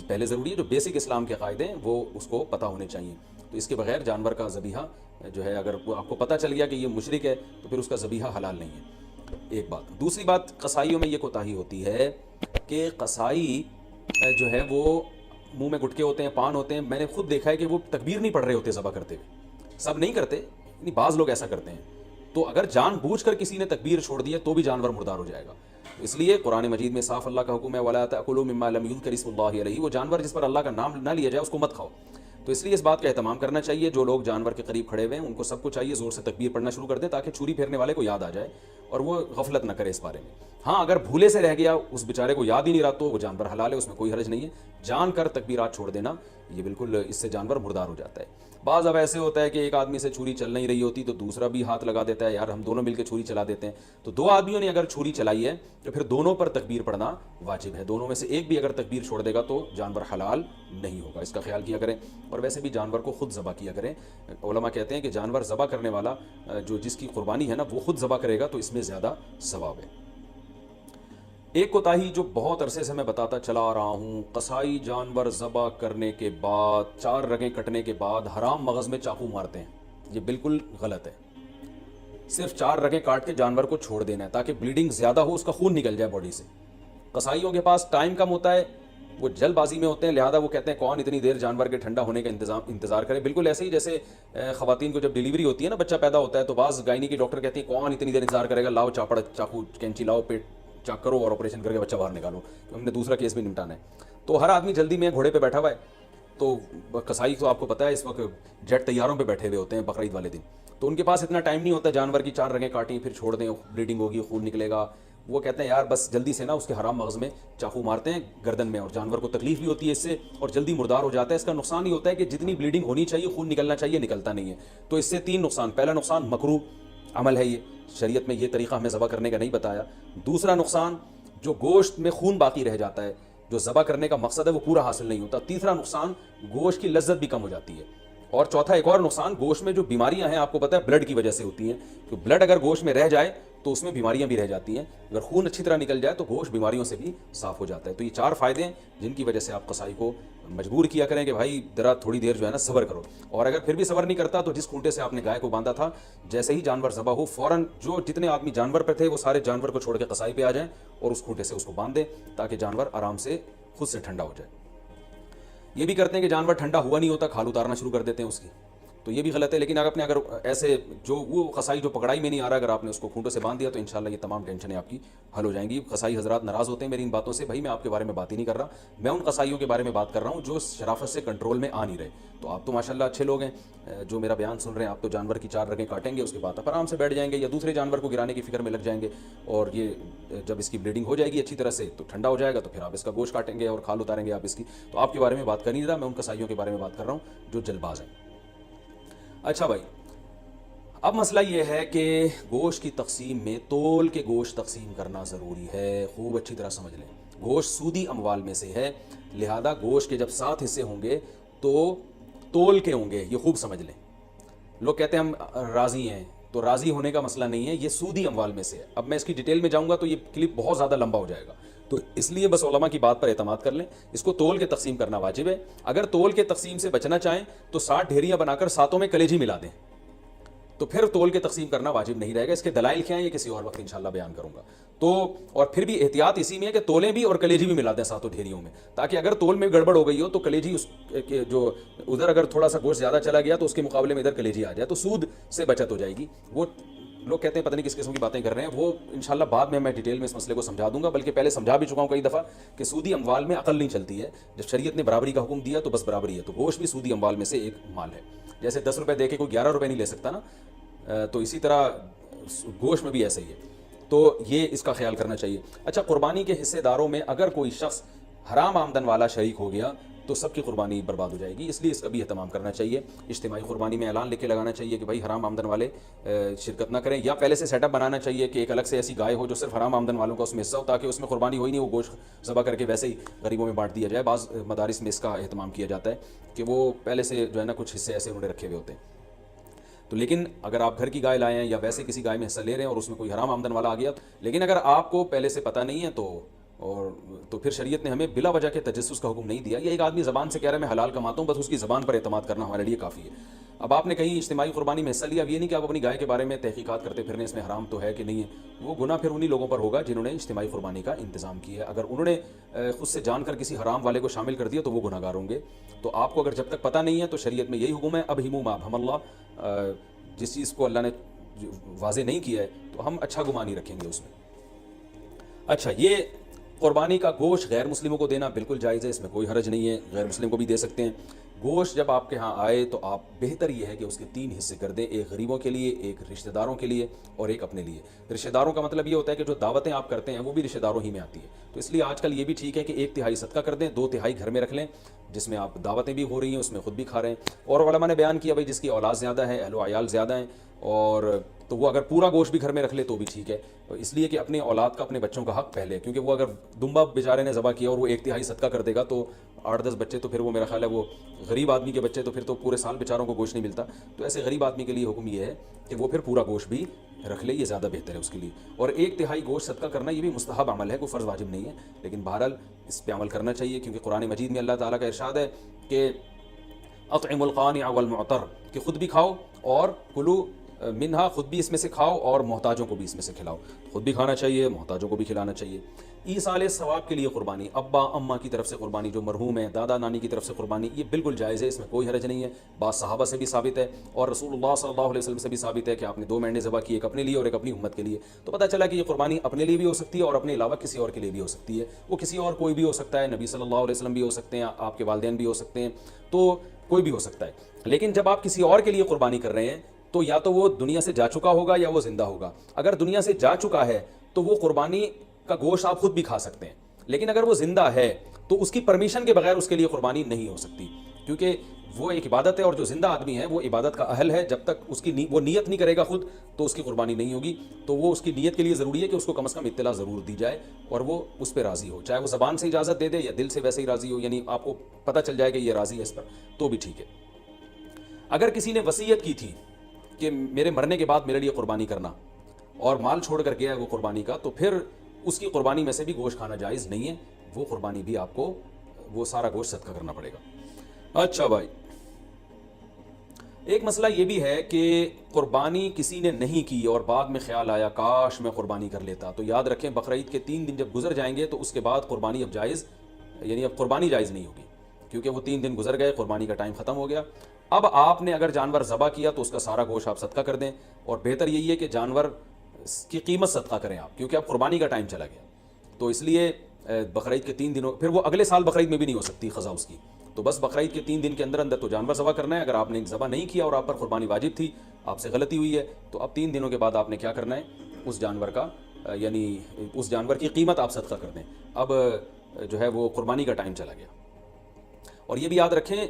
پہلے ضروری ہے، جو بیسک اسلام کے قاعدے ہیں وہ اس کو پتہ ہونے چاہیے. تو اس کے بغیر جانور کا ذبیحہ جو ہے اگر آپ کو پتہ چل گیا کہ یہ مشرک ہے تو پھر اس کا ذبیحہ حلال نہیں ہے. ایک بات. دوسری بات، قصائیوں میں یہ کوتاہی ہوتی ہے کہ قصائی جو ہے وہ منہ میں گٹکے ہوتے ہیں، پان ہوتے ہیں. میں نے خود دیکھا ہے کہ وہ تکبیر نہیں پڑھ رہے ہوتے ذبح کرتے ہوئے، سب نہیں کرتے یعنی بعض لوگ ایسا کرتے ہیں. تو اگر جان بوجھ کر کسی نے تکبیر چھوڑ دی ہے تو بھی جانور مردار ہو جائے گا. اس لیے قرآن مجید میں صاف اللہ کا حکم ہے وَلَا تَأْكُلُوا مِمَّا لَمْ يُذْكَرِ اسْمُ اللَّهِ عَلَيْهِ، وہ جانور جس پر اللہ کا نام نہ لیا جائے اس کو مت کھاؤ. تو اس لیے اس بات کا اہتمام کرنا چاہیے. جو لوگ جانور کے قریب کھڑے ہوئے ہیں ان کو سب کو چاہیے زور سے تکبیر پڑھنا شروع کر دیں تاکہ چھری پھیرنے والے کو یاد آ جائے اور وہ غفلت نہ کرے اس بارے میں. ہاں اگر بھولے سے رہ گیا، اس بیچارے کو یاد ہی نہیں رہا تو وہ جانور حلال ہے، اس میں کوئی حرج نہیں ہے. جان کر تکبیرات چھوڑ دینا یہ بالکل اس سے جانور مردار ہو جاتا ہے. بعض اب ایسے ہوتا ہے کہ ایک آدمی سے چھری چل نہیں رہی ہوتی تو دوسرا بھی ہاتھ لگا دیتا ہے، یار ہم دونوں مل کے چھری چلا دیتے ہیں. تو دو آدمیوں نے اگر چھری چلائی ہے تو پھر دونوں پر تکبیر پڑھنا واجب ہے. دونوں میں سے ایک بھی اگر تکبیر چھوڑ دے گا تو جانور حلال نہیں ہوگا. اس کا خیال کیا کریں. اور ویسے بھی جانور کو خود ذبح کیا کریں. علماء کہتے ہیں کہ جانور ذبح کرنے والا جو جس کی قربانی ہے نا وہ خود ذبح کرے گا تو اس میں زیادہ ثواب ہے. ایک کوتاہی جو بہت عرصے سے میں بتاتا چلا آ رہا ہوں، قصائی جانور ذبح کرنے کے بعد 4 رگیں کٹنے کے بعد حرام مغز میں چاقو مارتے ہیں. یہ بالکل غلط ہے. صرف 4 رگیں کاٹ کے جانور کو چھوڑ دینا ہے تاکہ بلیڈنگ زیادہ ہو، اس کا خون نکل جائے باڈی سے. قصائیوں کے پاس ٹائم کم ہوتا ہے، وہ جلد بازی میں ہوتے ہیں، لہذا وہ کہتے ہیں کون اتنی دیر جانور کے ٹھنڈا ہونے کا انتظار کرے. بالکل ایسے ہی جیسے خواتین کو جب ڈیلیوری ہوتی ہے نا، بچہ پیدا ہوتا ہے تو بعض گائنی کی ڈاکٹر کہتی ہیں کون اتنی دیر انتظار کرے گا، لاؤ چاپڑ، چاقو، کینچی لاؤ، پیٹ چاک کرو اور آپریشن کر کے بچہ باہر نکالو، ہم نے دوسرا کیس بھی نمٹانا ہے. تو ہر آدمی جلدی میں گھوڑے پہ بیٹھا ہوا ہے. تو قصائی تو آپ کو پتہ ہے اس وقت جیٹ طیاروں پہ بیٹھے ہوئے ہوتے ہیں بقرعید والے دن، تو ان کے پاس اتنا ٹائم نہیں ہوتا جانور کی 4 رگیں کاٹیں پھر چھوڑ دیں، بلیڈنگ ہوگی، خون نکلے گا. وہ کہتے ہیں یار بس جلدی سے نا اس کے حرام مغز میں چاقو مارتے ہیں گردن میں، اور جانور کو تکلیف بھی ہوتی ہے اس سے اور جلدی مردار ہو جاتا ہے. اس کا نقصان یہ ہوتا ہے کہ جتنی بلیڈنگ ہونی چاہیے، خون نکلنا چاہیے، نکلتا نہیں ہے. تو اس سے 3 نقصان. پہلا نقصان مکروہ عمل ہے، یہ شریعت میں یہ طریقہ ہمیں ذبح کرنے کا نہیں بتایا. دوسرا نقصان جو گوشت میں خون باقی رہ جاتا ہے، جو ذبح کرنے کا مقصد ہے وہ پورا حاصل نہیں ہوتا. تیسرا نقصان گوشت کی لذت بھی کم ہو جاتی ہے. اور چوتھا ایک اور نقصان، گوشت میں جو بیماریاں ہیں آپ کو پتہ ہے بلڈ کی وجہ سے ہوتی ہیں. تو بلڈ اگر گوشت میں رہ جائے تو اس میں بیماریاں بھی رہ جاتی ہیں. اگر خون اچھی طرح نکل جائے تو گوشت بیماریوں سے بھی صاف ہو جاتا ہے. تو یہ 4 فائدے ہیں جن کی وجہ سے آپ قصائی کو مجبور کیا کریں کہ بھائی ذرا تھوڑی دیر جو ہے نا صبر کرو. اور اگر پھر بھی صبر نہیں کرتا تو جس کھونٹے سے آپ نے گائے کو باندھا تھا، جیسے ہی جانور ذبح ہو فوراً جو جتنے آدمی جانور پہ تھے وہ سارے جانور کو چھوڑ کے قصائی پہ آ جائیں اور اس کھونٹے سے اس کو باندھ دیں تاکہ جانور آرام سے خود سے ٹھنڈا ہو جائے. یہ بھی کرتے ہیں کہ جانور ٹھنڈا ہوا نہیں ہوتا کھال اتارنا شروع کر دیتے ہیں اس کی، تو یہ بھی غلط ہے. لیکن اگر ایسے جو وہ قصائی جو پکڑائی میں نہیں آ رہا، اگر آپ نے اس کو کھونٹوں سے باندھ دیا تو انشاءاللہ یہ تمام ٹینشنیں آپ کی حل ہو جائیں گی. قصائی حضرات ناراض ہوتے ہیں میری ان باتوں سے. بھائی میں آپ کے بارے میں بات ہی نہیں کر رہا، میں ان قصائیوں کے بارے میں بات کر رہا ہوں جو شرافت سے کنٹرول میں آ نہیں رہے. تو آپ تو ماشاءاللہ اچھے لوگ ہیں جو میرا بیان سن رہے ہیں. آپ تو جانور کی 4 رگیں کاٹیں گے، اس کے بعد آپ آرام سے بیٹھ جائیں گے یا دوسرے جانور کو گرانے کی فکر میں لگ جائیں گے، اور یہ جب اس کی بلیڈنگ ہو جائے گی اچھی طرح سے تو ٹھنڈا ہو جائے گا تو پھر آپ اس کا گوشت کاٹیں گے اور کھال اتاریں گے آپ اس کی. تو آپ کے بارے میں بات کر نہیں رہا، میں ان قصائیوں کے بارے میں بات کر رہا ہوں جو جلد باز ہیں. اچھا بھائی، اب مسئلہ یہ ہے کہ گوشت کی تقسیم میں تول کے گوشت تقسیم کرنا ضروری ہے. خوب اچھی طرح سمجھ لیں، گوشت سودی اموال میں سے ہے، لہذا گوشت کے جب 7 حصے ہوں گے تو تول کے ہوں گے. یہ خوب سمجھ لیں. لوگ کہتے ہیں ہم راضی ہیں، تو راضی ہونے کا مسئلہ نہیں ہے، یہ سودی اموال میں سے ہے. اب میں اس کی ڈیٹیل میں جاؤں گا تو یہ کلپ بہت زیادہ لمبا ہو جائے گا، تو اس لیے بس علماء کی بات پر اعتماد کر لیں. اس کو تول کے تقسیم کرنا واجب ہے. اگر تول کے تقسیم سے بچنا چاہیں تو 60 ڈھیریاں بنا کر 7 میں کلیجی ملا دیں، تو پھر تول کے تقسیم کرنا واجب نہیں رہے گا. اس کے دلائل کیا ہیں یہ کسی اور وقت انشاءاللہ بیان کروں گا. تو اور پھر بھی احتیاط اسی میں ہے کہ تولیں بھی اور کلیجی بھی ملا دیں 7 ڈھیریوں میں، تاکہ اگر تول میں گڑبڑ ہو گئی ہو تو کلیجی اس کے جو ادھر اگر تھوڑا سا گوشت زیادہ چلا گیا تو اس کے مقابلے میں ادھر کلیجی آ جائے تو سود سے بچت ہو جائے گی. وہ لوگ کہتے ہیں پتہ نہیں کس قسم کی باتیں کر رہے ہیں، وہ انشاءاللہ بعد میں ڈیٹیل میں اس مسئلے کو سمجھا دوں گا، بلکہ پہلے سمجھا بھی چکا ہوں کئی دفعہ کہ سودی اموال میں عقل نہیں چلتی ہے. جب شریعت نے برابری کا حکم دیا تو بس برابری ہے. تو گوشت بھی سودی اموال میں سے ایک مال ہے. جیسے 10 روپے دے کے کوئی 11 روپے نہیں لے سکتا نا، تو اسی طرح گوشت میں بھی ایسا ہی ہے. تو یہ اس کا خیال کرنا چاہیے. اچھا، قربانی کے حصے داروں میں اگر کوئی شخص حرام آمدن والا شریک ہو گیا تو سب کی قربانی برباد ہو جائے گی. اس لیے اس کا بھی اہتمام کرنا چاہیے. اجتماعی قربانی میں اعلان لکھ کے لگانا چاہیے کہ بھائی حرام آمدن والے شرکت نہ کریں, یا پہلے سے سیٹ اپ بنانا چاہیے کہ ایک الگ سے ایسی گائے ہو جو صرف حرام آمدن والوں کا اس میں حصہ ہو, تاکہ اس میں قربانی ہوئی نہیں, وہ گوشت ذبح کر کے ویسے ہی غریبوں میں بانٹ دیا جائے. بعض مدارس میں اس کا اہتمام کیا جاتا ہے کہ وہ پہلے سے جو ہے نا کچھ حصے ایسے انہوں نے رکھے ہوئے ہوتے ہیں. تو لیکن اگر آپ گھر کی گائے لائے ہیں یا ویسے کسی گائے میں حصہ لے رہے ہیں اور اس میں کوئی حرام آمدن والا آ گیا, لیکن اگر آپ کو پہلے سے پتہ نہیں ہے تو پھر شریعت نے ہمیں بلا وجہ کے تجسس کا حکم نہیں دیا. یہ ایک آدمی زبان سے کہہ رہا ہے میں حلال کماتا ہوں, بس اس کی زبان پر اعتماد کرنا ہمارے لیے کافی ہے. اب آپ نے کہیں اجتماعی قربانی میں حصہ لیا, اب یہ نہیں کہ آپ اپنی گائے کے بارے میں تحقیقات کرتے پھرنے اس میں حرام تو ہے کہ نہیں ہے. وہ گناہ پھر انہی لوگوں پر ہوگا جنہوں نے اجتماعی قربانی کا انتظام کیا ہے. اگر انہوں نے خود سے جان کر کسی حرام والے کو شامل کر دیا تو وہ گناہ گار ہوں گے. تو آپ کو اگر جب تک پتہ نہیں ہے تو شریعت میں یہی حکم ہے, اب ہمو ما ابہم اللہ, جس چیز کو اللہ نے واضح نہیں کیا ہے تو ہم اچھا گمان ہی رکھیں گے اس میں. اچھا, یہ قربانی کا گوشت غیر مسلموں کو دینا بالکل جائز ہے, اس میں کوئی حرج نہیں ہے, غیر مسلم کو بھی دے سکتے ہیں. گوشت جب آپ کے ہاں آئے تو آپ بہتر یہ ہے کہ اس کے 3 حصے کر دیں, ایک غریبوں کے لیے, ایک رشتہ داروں کے لیے اور ایک اپنے لیے. رشتہ داروں کا مطلب یہ ہوتا ہے کہ جو دعوتیں آپ کرتے ہیں وہ بھی رشتہ داروں ہی میں آتی ہے. تو اس لیے آج کل یہ بھی ٹھیک ہے کہ 1/3 صدقہ کر دیں, 2/3 گھر میں رکھ لیں جس میں آپ دعوتیں بھی ہو رہی ہیں, اس میں خود بھی کھا رہے ہیں. اور علماء نے بیان کیا بھائی جس کی اولاد زیادہ ہے, اہل و عیال زیادہ ہیں, اور تو وہ اگر پورا گوشت بھی گھر میں رکھ لے تو بھی ٹھیک ہے, اس لیے کہ اپنے اولاد کا, اپنے بچوں کا حق پہلے, کیونکہ وہ اگر دمبا بیچارے نے ذبح کیا اور وہ 1/3 صدقہ کر دے گا تو 8-10 بچے تو پھر وہ میرا خیال ہے وہ غریب آدمی کے بچے تو پھر تو پورے سال بیچاروں کو گوشت نہیں ملتا. تو ایسے غریب آدمی کے لیے حکم یہ ہے کہ وہ پھر پورا گوشت بھی رکھ لے, یہ زیادہ بہتر ہے اس کے لیے. اور 1/3 گوشت صدقہ کرنا یہ بھی مستحب عمل ہے, کوئی فرض واجب نہیں ہے, لیکن بہرحال اس پہ عمل کرنا چاہیے, کیونکہ قرآن مجید میں اللہ تعالیٰ کا ارشاد ہے کہ اطعم القانع والمعتر, کہ خود بھی کھاؤ اور کلو منہا, خود بھی اس میں سے کھاؤ اور محتاجوں کو بھی اس میں سے کھلاؤ. خود بھی کھانا چاہیے, محتاجوں کو بھی کھلانا چاہیے. ایصال ثواب کے لیے قربانی, ابا اماں کی طرف سے قربانی جو مرحوم ہے, دادا نانی کی طرف سے قربانی, یہ بالکل جائز ہے, اس میں کوئی حرج نہیں ہے. بعض صحابہ سے بھی ثابت ہے اور رسول اللہ صلی اللہ علیہ وسلم سے بھی ثابت ہے کہ آپ نے 2 مینڈے ذبح کیے, ایک اپنے لیے اور ایک اپنی امت کے لیے. تو پتہ چلا کہ یہ قربانی اپنے لیے بھی ہو سکتی ہے اور اپنے علاوہ کسی اور کے لیے بھی ہو سکتی ہے. وہ کسی اور کوئی بھی ہو سکتا ہے, نبی صلی اللہ علیہ وسلم بھی ہو سکتے ہیں, آپ کے والدین بھی ہو سکتے ہیں, تو کوئی بھی ہو سکتا ہے. لیکن جب آپ کسی اور کے لیے قربانی کر رہے ہیں تو یا تو وہ دنیا سے جا چکا ہوگا یا وہ زندہ ہوگا. اگر دنیا سے جا چکا ہے تو وہ قربانی کا گوشت آپ خود بھی کھا سکتے ہیں, لیکن اگر وہ زندہ ہے تو اس کی پرمیشن کے بغیر اس کے لیے قربانی نہیں ہو سکتی, کیونکہ وہ ایک عبادت ہے اور جو زندہ آدمی ہے وہ عبادت کا اہل ہے. جب تک اس کی وہ نیت نہیں کرے گا خود تو اس کی قربانی نہیں ہوگی. تو وہ اس کی نیت کے لیے ضروری ہے کہ اس کو کم از کم اطلاع ضرور دی جائے اور وہ اس پہ راضی ہو, چاہے وہ زبان سے اجازت دے دے یا دل سے ویسے ہی راضی ہو, یعنی آپ کو پتہ چل جائے کہ یہ راضی ہے اس پر, تو بھی ٹھیک ہے. اگر کسی نے وصیت کی تھی کہ میرے مرنے کے بعد میرے لیے قربانی کرنا اور مال چھوڑ کر گیا ہے وہ قربانی کا, تو پھر اس کی قربانی میں سے بھی گوشت کھانا جائز نہیں ہے, وہ قربانی بھی آپ کو وہ سارا گوشت صدقہ کرنا پڑے گا. اچھا بھائی, ایک مسئلہ یہ بھی ہے کہ قربانی کسی نے نہیں کی اور بعد میں خیال آیا کاش میں قربانی کر لیتا, تو یاد رکھیں بقرعید کے 3 دن جب گزر جائیں گے تو اس کے بعد قربانی اب جائز, یعنی اب قربانی جائز نہیں ہوگی, کیونکہ وہ 3 دن گزر گئے, قربانی کا ٹائم ختم ہو گیا. اب آپ نے اگر جانور ذبح کیا تو اس کا سارا گوشت آپ صدقہ کر دیں, اور بہتر یہی ہے کہ جانور کی قیمت صدقہ کریں آپ, کیونکہ اب قربانی کا ٹائم چلا گیا. تو اس لیے بقرعید کے 3 دنوں, پھر وہ اگلے سال بقرعید میں بھی نہیں ہو سکتی قضا اس کی, تو بس بقرعید کے 3 دن کے اندر اندر تو جانور ذبح کرنا ہے. اگر آپ نے ذبح نہیں کیا اور آپ پر قربانی واجب تھی, آپ سے غلطی ہوئی ہے, تو اب 3 دنوں کے بعد آپ نے کیا کرنا ہے, اس جانور کا یعنی اس جانور کی قیمت آپ صدقہ کر دیں. اب جو ہے وہ قربانی کا ٹائم چلا گیا. اور یہ بھی یاد رکھیں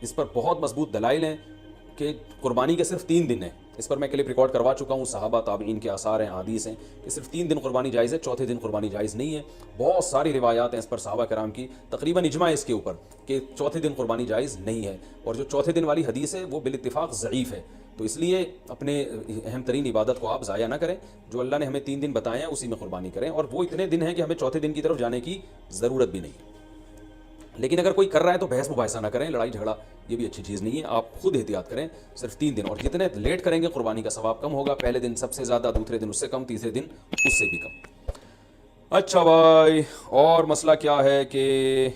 اس پر بہت مضبوط دلائل ہیں کہ قربانی کے صرف 3 دن ہیں. اس پر میں کلپ ریکارڈ کروا چکا ہوں, صحابہ تابعین کے آثار ہیں, احادیث ہیں کہ صرف 3 دن قربانی جائز ہے, چوتھے دن قربانی جائز نہیں ہے. بہت ساری روایات ہیں اس پر صحابہ کرام کی, تقریباً اجماع ہے اس کے اوپر کہ چوتھے دن قربانی جائز نہیں ہے. اور جو چوتھے دن والی حدیث ہے وہ بالاتفاق ضعیف ہے. تو اس لیے اپنے اہم ترین عبادت کو آپ ضائع نہ کریں, جو اللہ نے ہمیں 3 دن بتائے ہیں اسی میں قربانی کریں, اور وہ اتنے دن ہیں کہ ہمیں چوتھے دن کی طرف جانے کی ضرورت بھی نہیں. لیکن اگر کوئی کر رہا ہے تو بحث مباحثہ نہ کریں, لڑائی جھگڑا یہ بھی اچھی چیز نہیں ہے. آپ خود احتیاط کریں, صرف 3 دن, اور جتنے لیٹ کریں گے قربانی کا ثواب کم ہوگا. پہلے دن سب سے زیادہ, دوسرے دن اس سے کم, تیسرے دن اس سے بھی کم. اچھا بھائی, اور مسئلہ کیا ہے کہ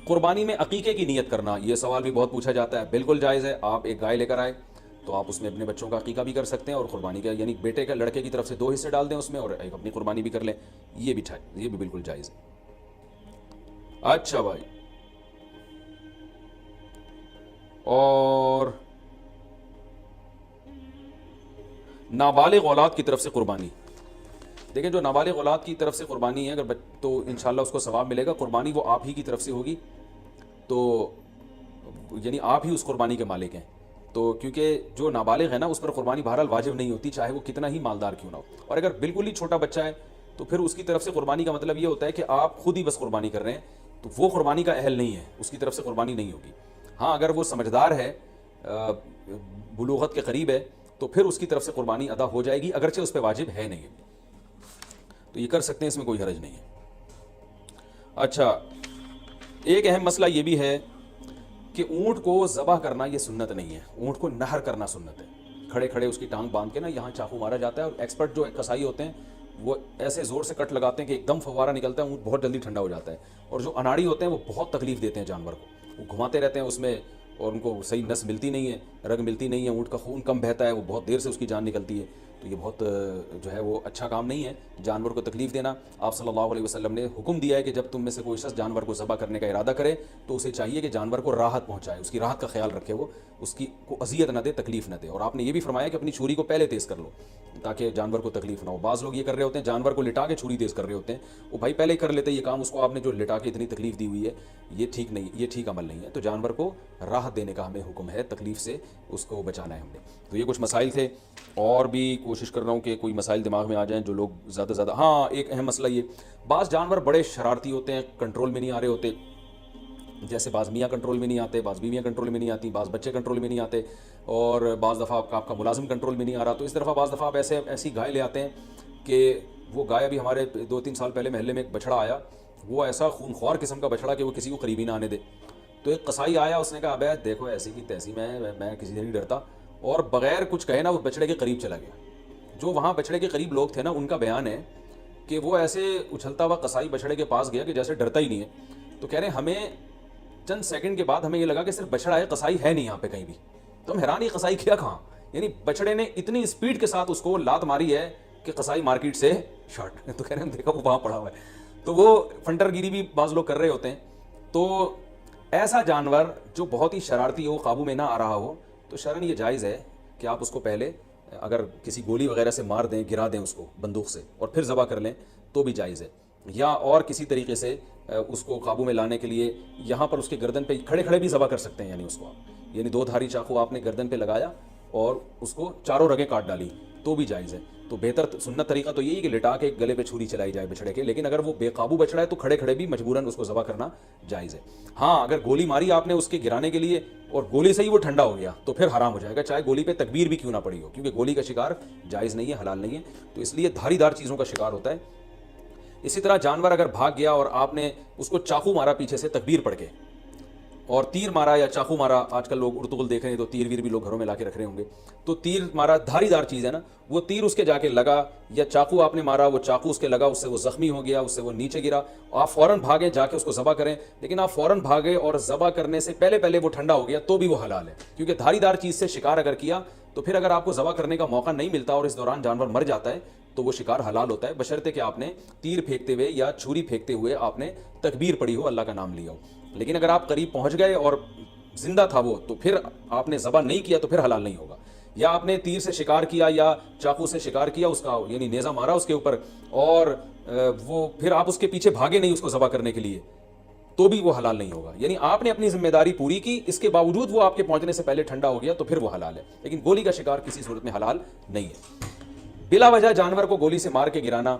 قربانی میں عقیقے کی نیت کرنا, یہ سوال بھی بہت پوچھا جاتا ہے. بالکل جائز ہے, آپ ایک گائے لے کر آئے تو آپ اس میں اپنے بچوں کا عقیقہ بھی کر سکتے ہیں, اور قربانی کا یعنی بیٹے کا, لڑکے کی طرف سے 2 حصے ڈال دیں اس میں, اور ایک اپنی قربانی بھی کر لیں, یہ بھی بالکل جائز ہے. اچھا بھائی, اور نابالغ اولاد کی طرف سے قربانی, دیکھیں جو نابالغ اولاد کی طرف سے قربانی ہے اگر تو انشاءاللہ اس کو ثواب ملے گا. قربانی وہ آپ ہی کی طرف سے ہوگی, تو یعنی آپ ہی اس قربانی کے مالک ہیں. تو کیونکہ جو نابالغ ہے نا اس پر قربانی بہرحال واجب نہیں ہوتی, چاہے وہ کتنا ہی مالدار کیوں نہ ہو. اور اگر بالکل ہی چھوٹا بچہ ہے تو پھر اس کی طرف سے قربانی کا مطلب یہ ہوتا ہے کہ آپ خود ہی بس قربانی کر رہے ہیں, تو وہ قربانی کا اہل نہیں ہے, اس کی طرف سے قربانی نہیں ہوگی. ہاں اگر وہ سمجھدار ہے, بلوغت کے قریب ہے, تو پھر اس کی طرف سے قربانی ادا ہو جائے گی, اگرچہ اس پہ واجب ہے نہیں, تو یہ کر سکتے ہیں, اس میں کوئی حرج نہیں ہے. اچھا, ایک اہم مسئلہ یہ بھی ہے کہ اونٹ کو ذبح کرنا یہ سنت نہیں ہے, اونٹ کو نہر کرنا سنت ہے. کھڑے کھڑے اس کی ٹانگ باندھ کے نا یہاں چاقو مارا جاتا ہے, اور ایکسپرٹ جو کسائی ہوتے ہیں وہ ایسے زور سے کٹ لگاتے ہیں کہ ایک دم فوارہ نکلتا ہے, اونٹ بہت جلدی ٹھنڈا ہو جاتا ہے. اور جو اناڑی ہوتے ہیں وہ بہت تکلیف دیتے ہیں جانور کو, وہ گھماتے رہتے ہیں اس میں, اور ان کو صحیح نس ملتی نہیں ہے, رگ ملتی نہیں ہے, اونٹ کا خون کم بہتا ہے, وہ بہت دیر سے اس کی جان نکلتی ہے. تو یہ بہت جو ہے وہ اچھا کام نہیں ہے جانور کو تکلیف دینا. آپ صلی اللہ علیہ وسلم نے حکم دیا ہے کہ جب تم میں سے کوئی شخص جانور کو ذبح کرنے کا ارادہ کرے تو اسے چاہیے کہ جانور کو راحت پہنچائے, اس کی راحت کا خیال رکھے, وہ اس کی کو اذیت نہ دے, تکلیف نہ دے. اور آپ نے یہ بھی فرمایا کہ اپنی چھری کو پہلے تیز کر لو تاکہ جانور کو تکلیف نہ ہو. بعض لوگ یہ کر رہے ہوتے ہیں, جانور کو لٹا کے چھری تیز کر رہے ہوتے ہیں, وہ بھائی پہلے ہی کر لیتے یہ کام, اس کو آپ نے جو لٹا کے اتنی تکلیف دی ہوئی ہے یہ ٹھیک نہیں, یہ ٹھیک عمل نہیں ہے. تو جانور کو راحت دینے کا ہمیں حکم ہے, تکلیف سے اس کو بچانا ہے ہم نے. تو یہ کچھ مسائل تھے, اور بھی کوشش کر رہا ہوں کہ کوئی مسائل دماغ میں آ جائیں جو لوگ زیادہ سے زیادہ. ہاں ایک اہم مسئلہ یہ, بعض جانور بڑے شرارتی ہوتے ہیں, کنٹرول میں نہیں آ رہے ہوتے, جیسے بعض میاں کنٹرول میں نہیں آتے, بعض بیویاں کنٹرول میں نہیں آتی, بعض بچے کنٹرول میں نہیں آتے, اور بعض دفعہ آپ کا ملازم کنٹرول میں نہیں آ رہا. تو اس طرح بعض دفعہ آپ ایسی گائے لے آتے ہیں کہ وہ گائے, ابھی ہمارے 2-3 سال پہلے محلے میں ایک بچڑا آیا, وہ ایسا خونخوار قسم کا بچڑا کہ وہ کسی کو قریبی نہ آنے دے. تو ایک قصائی آیا, اس نے کہا ابے دیکھو ایسی کی تیسی میں کسی سے نہیں ڈرتا, اور بغیر کچھ کہے نا وہ بچڑے کے قریب چلا گیا. جو وہاں بچڑے کے قریب لوگ تھے نا, ان کا بیان ہے کہ وہ ایسے اچھلتا ہوا قصائی بچڑے کے پاس گیا کہ جیسے ڈرتا ہی نہیں ہے. تو کہہ رہے ہیں ہمیں چند سیکنڈ کے بعد ہمیں یہ لگا کہ صرف بچڑا ہے, قصائی ہے نہیں یہاں پہ کہیں بھی. تو ہم حیران, یہ قصائی کیا کہاں, یعنی بچڑے نے اتنی اسپیڈ کے ساتھ اس کو لات ماری ہے کہ قصائی مارکیٹ سے شارٹ. تو کہہ رہے ہیں ہم دیکھا وہ وہاں پڑا ہوا ہے. تو وہ فنٹر گیری بھی بعض لوگ کر رہے ہوتے ہیں. تو ایسا جانور جو بہت ہی شرارتی ہو, قابو میں نہ آ رہا ہو, تو شرعاً یہ جائز ہے کہ آپ اس کو پہلے اگر کسی گولی وغیرہ سے مار دیں, گرا دیں اس کو بندوق سے, اور پھر ذبح کر لیں تو بھی جائز ہے. یا اور کسی طریقے سے اس کو قابو میں لانے کے لیے یہاں پر اس کے گردن پہ کھڑے کھڑے بھی ذبح کر سکتے ہیں, یعنی اس کو آپ, یعنی 2 دھاری چاقو آپ نے گردن پہ لگایا اور اس کو چاروں رگیں کاٹ ڈالی تو بھی جائز ہے. تو بہتر سنت طریقہ تو یہی کہ لٹا کے گلے پہ چھری چلائی جائے بچڑے کے, لیکن اگر وہ بے قابو بچڑا ہے تو کھڑے کھڑے بھی مجبوراً اس کو ذبح کرنا جائز ہے. ہاں اگر گولی ماری آپ نے اس کے گرانے کے لیے اور گولی سے ہی وہ ٹھنڈا ہو گیا تو پھر حرام ہو جائے گا, چاہے گولی پہ تکبیر بھی کیوں نہ پڑی ہو, کیونکہ گولی کا شکار جائز نہیں ہے, حلال نہیں ہے. تو اس لیے دھاری دار چیزوں کا شکار ہوتا ہے. اسی طرح جانور اگر بھاگ گیا اور آپ نے اس کو چاقو مارا پیچھے سے تکبیر پڑھ کے, اور تیر مارا یا چاقو مارا, آج کل لوگ ارطغرل دیکھ رہے ہیں تو تیر ویر بھی لوگ گھروں میں لا کے رکھ رہے ہوں گے, تو تیر مارا, دھاری دار چیز ہے نا, وہ تیر اس کے جا کے لگا, یا چاقو آپ نے مارا, وہ چاقو اس کے لگا, اس سے وہ زخمی ہو گیا, اس سے وہ نیچے گرا, آپ فوراً بھاگیں جا کے اس کو ذبح کریں. لیکن آپ فوراً بھاگے اور ذبح کرنے سے پہلے وہ ٹھنڈا ہو گیا تو بھی وہ حلال ہے, کیونکہ دھاری دار چیز سے شکار اگر کیا تو پھر اگر آپ کو ذبح کرنے کا موقع نہیں ملتا اور اس دوران جانور مر جاتا ہے تو وہ شکار حلال ہوتا ہے, بشرطے کہ آپ نے تیر پھینکتے ہوئے یا چھری پھینکتے ہوئے آپ نے تکبیر پڑھی ہو, اللہ کا نام لیا ہو. لیکن اگر آپ قریب پہنچ گئے اور زندہ تھا وہ, تو پھر آپ نے ذبح نہیں کیا تو پھر حلال نہیں ہوگا. یا آپ نے تیر سے شکار کیا یا چاقو سے شکار کیا, اس کا یعنی نیزہ مارا اس کے اوپر, اور وہ پھر آپ اس کے پیچھے بھاگے نہیں اس کو ذبح کرنے کے لیے, تو بھی وہ حلال نہیں ہوگا. یعنی آپ نے اپنی ذمہ داری پوری کی, اس کے باوجود وہ آپ کے پہنچنے سے پہلے ٹھنڈا ہو گیا تو پھر وہ حلال ہے. لیکن گولی کا شکار کسی صورت میں حلال نہیں ہے. بلا وجہ جانور کو گولی سے مار کے گرانا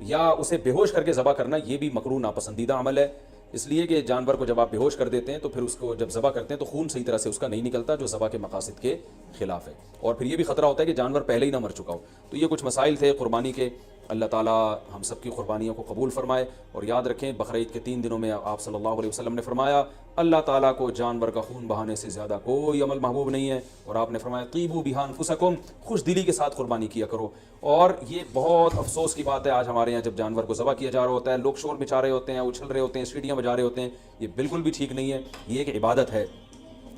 یا اسے بے ہوش کر کے ذبح کرنا یہ بھی مکروہ ناپسندیدہ عمل ہے, اس لیے کہ جانور کو جب آپ بے ہوش کر دیتے ہیں تو پھر اس کو جب ذبح کرتے ہیں تو خون صحیح طرح سے اس کا نہیں نکلتا, جو ذبح کے مقاصد کے خلاف ہے. اور پھر یہ بھی خطرہ ہوتا ہے کہ جانور پہلے ہی نہ مر چکا ہو. تو یہ کچھ مسائل تھے قربانی کے. اللہ تعالیٰ ہم سب کی قربانیوں کو قبول فرمائے. اور یاد رکھیں بقرعید کے 3 دنوں میں آپ صلی اللہ علیہ وسلم نے فرمایا اللہ تعالیٰ کو جانور کا خون بہانے سے زیادہ کوئی عمل محبوب نہیں ہے, اور آپ نے فرمایا طیبوا بہا انفسکم, خوش دلی کے ساتھ قربانی کیا کرو. اور یہ بہت افسوس کی بات ہے آج ہمارے یہاں جب جانور کو ذبح کیا جا رہا ہوتا ہے لوگ شور مچا رہے ہوتے ہیں, اچھل رہے ہوتے ہیں, سیٹیاں بجا رہے ہوتے ہیں. یہ بالکل بھی ٹھیک نہیں ہے. یہ ایک عبادت ہے.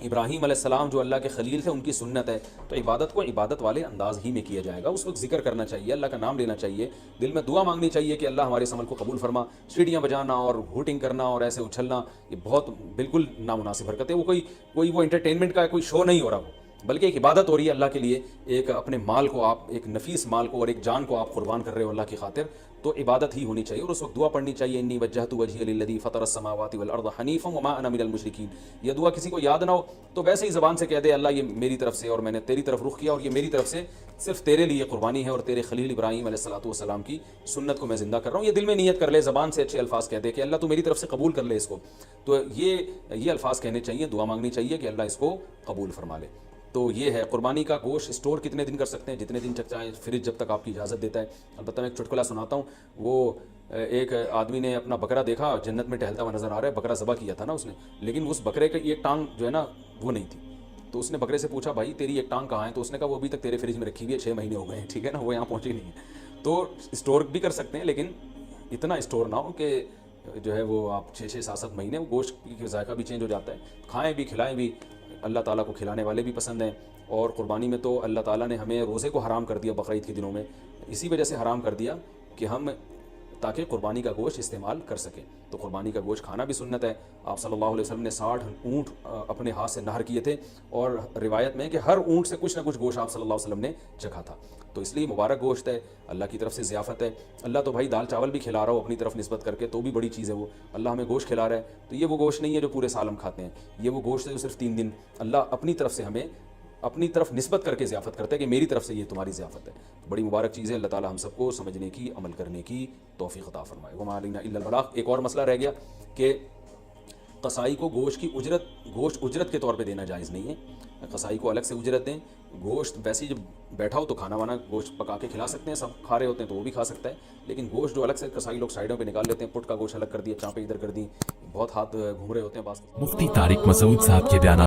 ابراہیم علیہ السلام جو اللہ کے خلیل تھے ان کی سنت ہے, تو عبادت کو عبادت والے انداز ہی میں کیا جائے گا. اس وقت ذکر کرنا چاہیے, اللہ کا نام لینا چاہیے, دل میں دعا مانگنی چاہیے کہ اللہ ہمارے اس عمل کو قبول فرما. سیٹیاں بجانا اور ہوٹنگ کرنا اور ایسے اچھلنا یہ بہت بالکل نامناسب حرکت ہے. وہ کوئی وہ انٹرٹینمنٹ کا کوئی شو نہیں ہو رہا, بلکہ ایک عبادت ہو رہی ہے اللہ کے لیے، ایک اپنے مال کو آپ، ایک نفیس مال کو اور ایک جان کو آپ قربان کر رہے ہو اللہ کی خاطر، تو عبادت ہی ہونی چاہیے، اور اس وقت دعا پڑھنی چاہیے، انی وجہت وجہی للذی فطر السماوات والارض حنیفا وما انا من المشرکین۔ یہ دعا کسی کو یاد نہ ہو تو ویسے ہی زبان سے کہہ دے اللہ یہ میری طرف سے، اور میں نے تیری طرف رخ کیا، اور یہ میری طرف سے صرف تیرے لیے قربانی ہے، اور تیرے خلیل ابراہیم علیہ الصلوۃ والسلام کی سنت کو میں زندہ کر رہا ہوں۔ یہ دل میں نیت کر لے، زبان سے اچھے الفاظ کہہ دے کہ اللہ تو میری طرف سے قبول کر لے اس کو، تو یہ الفاظ کہنے چاہیے، دعا مانگنی چاہیے کہ اللہ اس کو قبول فرما لے۔ تو یہ ہے قربانی کا گوشت اسٹور کتنے دن کر سکتے ہیں، جتنے دن تک چاہیں، فریج جب تک آپ کی اجازت دیتا ہے۔ البتہ میں ایک چٹکلا سناتا ہوں، وہ ایک آدمی نے اپنا بکرا دیکھا جنت میں ٹہلتا ہوا نظر آ رہا ہے، بکرا ذبح کیا تھا نا اس نے، لیکن اس بکرے کا ایک ٹانگ جو ہے نا وہ نہیں تھی، تو اس نے بکرے سے پوچھا بھائی تیری ایک ٹانگ کہاں ہے، تو اس نے کہا وہ ابھی تک تیرے فریج میں رکھی ہوئی ہے، 6 مہینے ہو گئے ہیں، ٹھیک ہے نا، وہ یہاں پہنچی نہیں ہے۔ تو اسٹور بھی کر سکتے ہیں لیکن اتنا اسٹور نہ ہو کہ جو ہے وہ آپ 6-7 مہینے، وہ گوشت کا ذائقہ بھی چینج ہو جاتا ہے۔ کھائیں بھی کھلائیں بھی، اللہ تعالیٰ کو کھلانے والے بھی پسند ہیں، اور قربانی میں تو اللہ تعالیٰ نے ہمیں روزے کو حرام کر دیا بقرعید کے دنوں میں، اسی وجہ سے حرام کر دیا کہ ہم تاکہ قربانی کا گوشت استعمال کر سکیں۔ تو قربانی کا گوشت کھانا بھی سنت ہے۔ آپ صلی اللہ علیہ وسلم نے 60 اونٹ اپنے ہاتھ سے نہر کیے تھے، اور روایت میں ہے کہ ہر اونٹ سے کچھ نہ کچھ گوشت آپ صلی اللہ علیہ وسلم نے چکھا تھا، تو اس لیے مبارک گوشت ہے، اللہ کی طرف سے ضیافت ہے۔ اللہ تو بھائی دال چاول بھی کھلا رہا ہو اپنی طرف نسبت کر کے تو بھی بڑی چیز ہے، وہ اللہ ہمیں گوشت کھلا رہا ہے، تو یہ وہ گوشت نہیں ہے جو پورے سال ہم کھاتے ہیں، یہ وہ گوشت ہے جو صرف 3 دن اللہ اپنی طرف سے ہمیں اپنی طرف نسبت کر کے ضیافت کرتا ہے کہ میری طرف سے یہ تمہاری ضیافت ہے۔ بڑی مبارک چیز ہے، اللہ تعالی ہم سب کو سمجھنے کی، عمل کرنے کی توفیق عطا فرمائے۔ وما علینا الا البلاغ۔ ایک اور مسئلہ رہ گیا کہ قصائی کو گوشت کی اجرت کے طور پہ دینا جائز نہیں ہے، قصائی کو الگ سے اجرت دیں۔ گوشت ویسے ہی جب بیٹھا ہو تو کھانا وانا گوشت پکا کے کھلا سکتے ہیں، سب کھا رہے ہوتے ہیں تو وہ بھی کھا سکتا ہے، لیکن گوشت جو الگ سے قصائی لوگ سائڈوں پہ نکال لیتے ہیں، پٹ کا گوشت الگ کر دیا، چانپیں ادھر کر دی، بہت ہاتھ گھوم رہے ہوتے ہیں بعض۔ مفتی طارق مسعود صاحب کے بیانات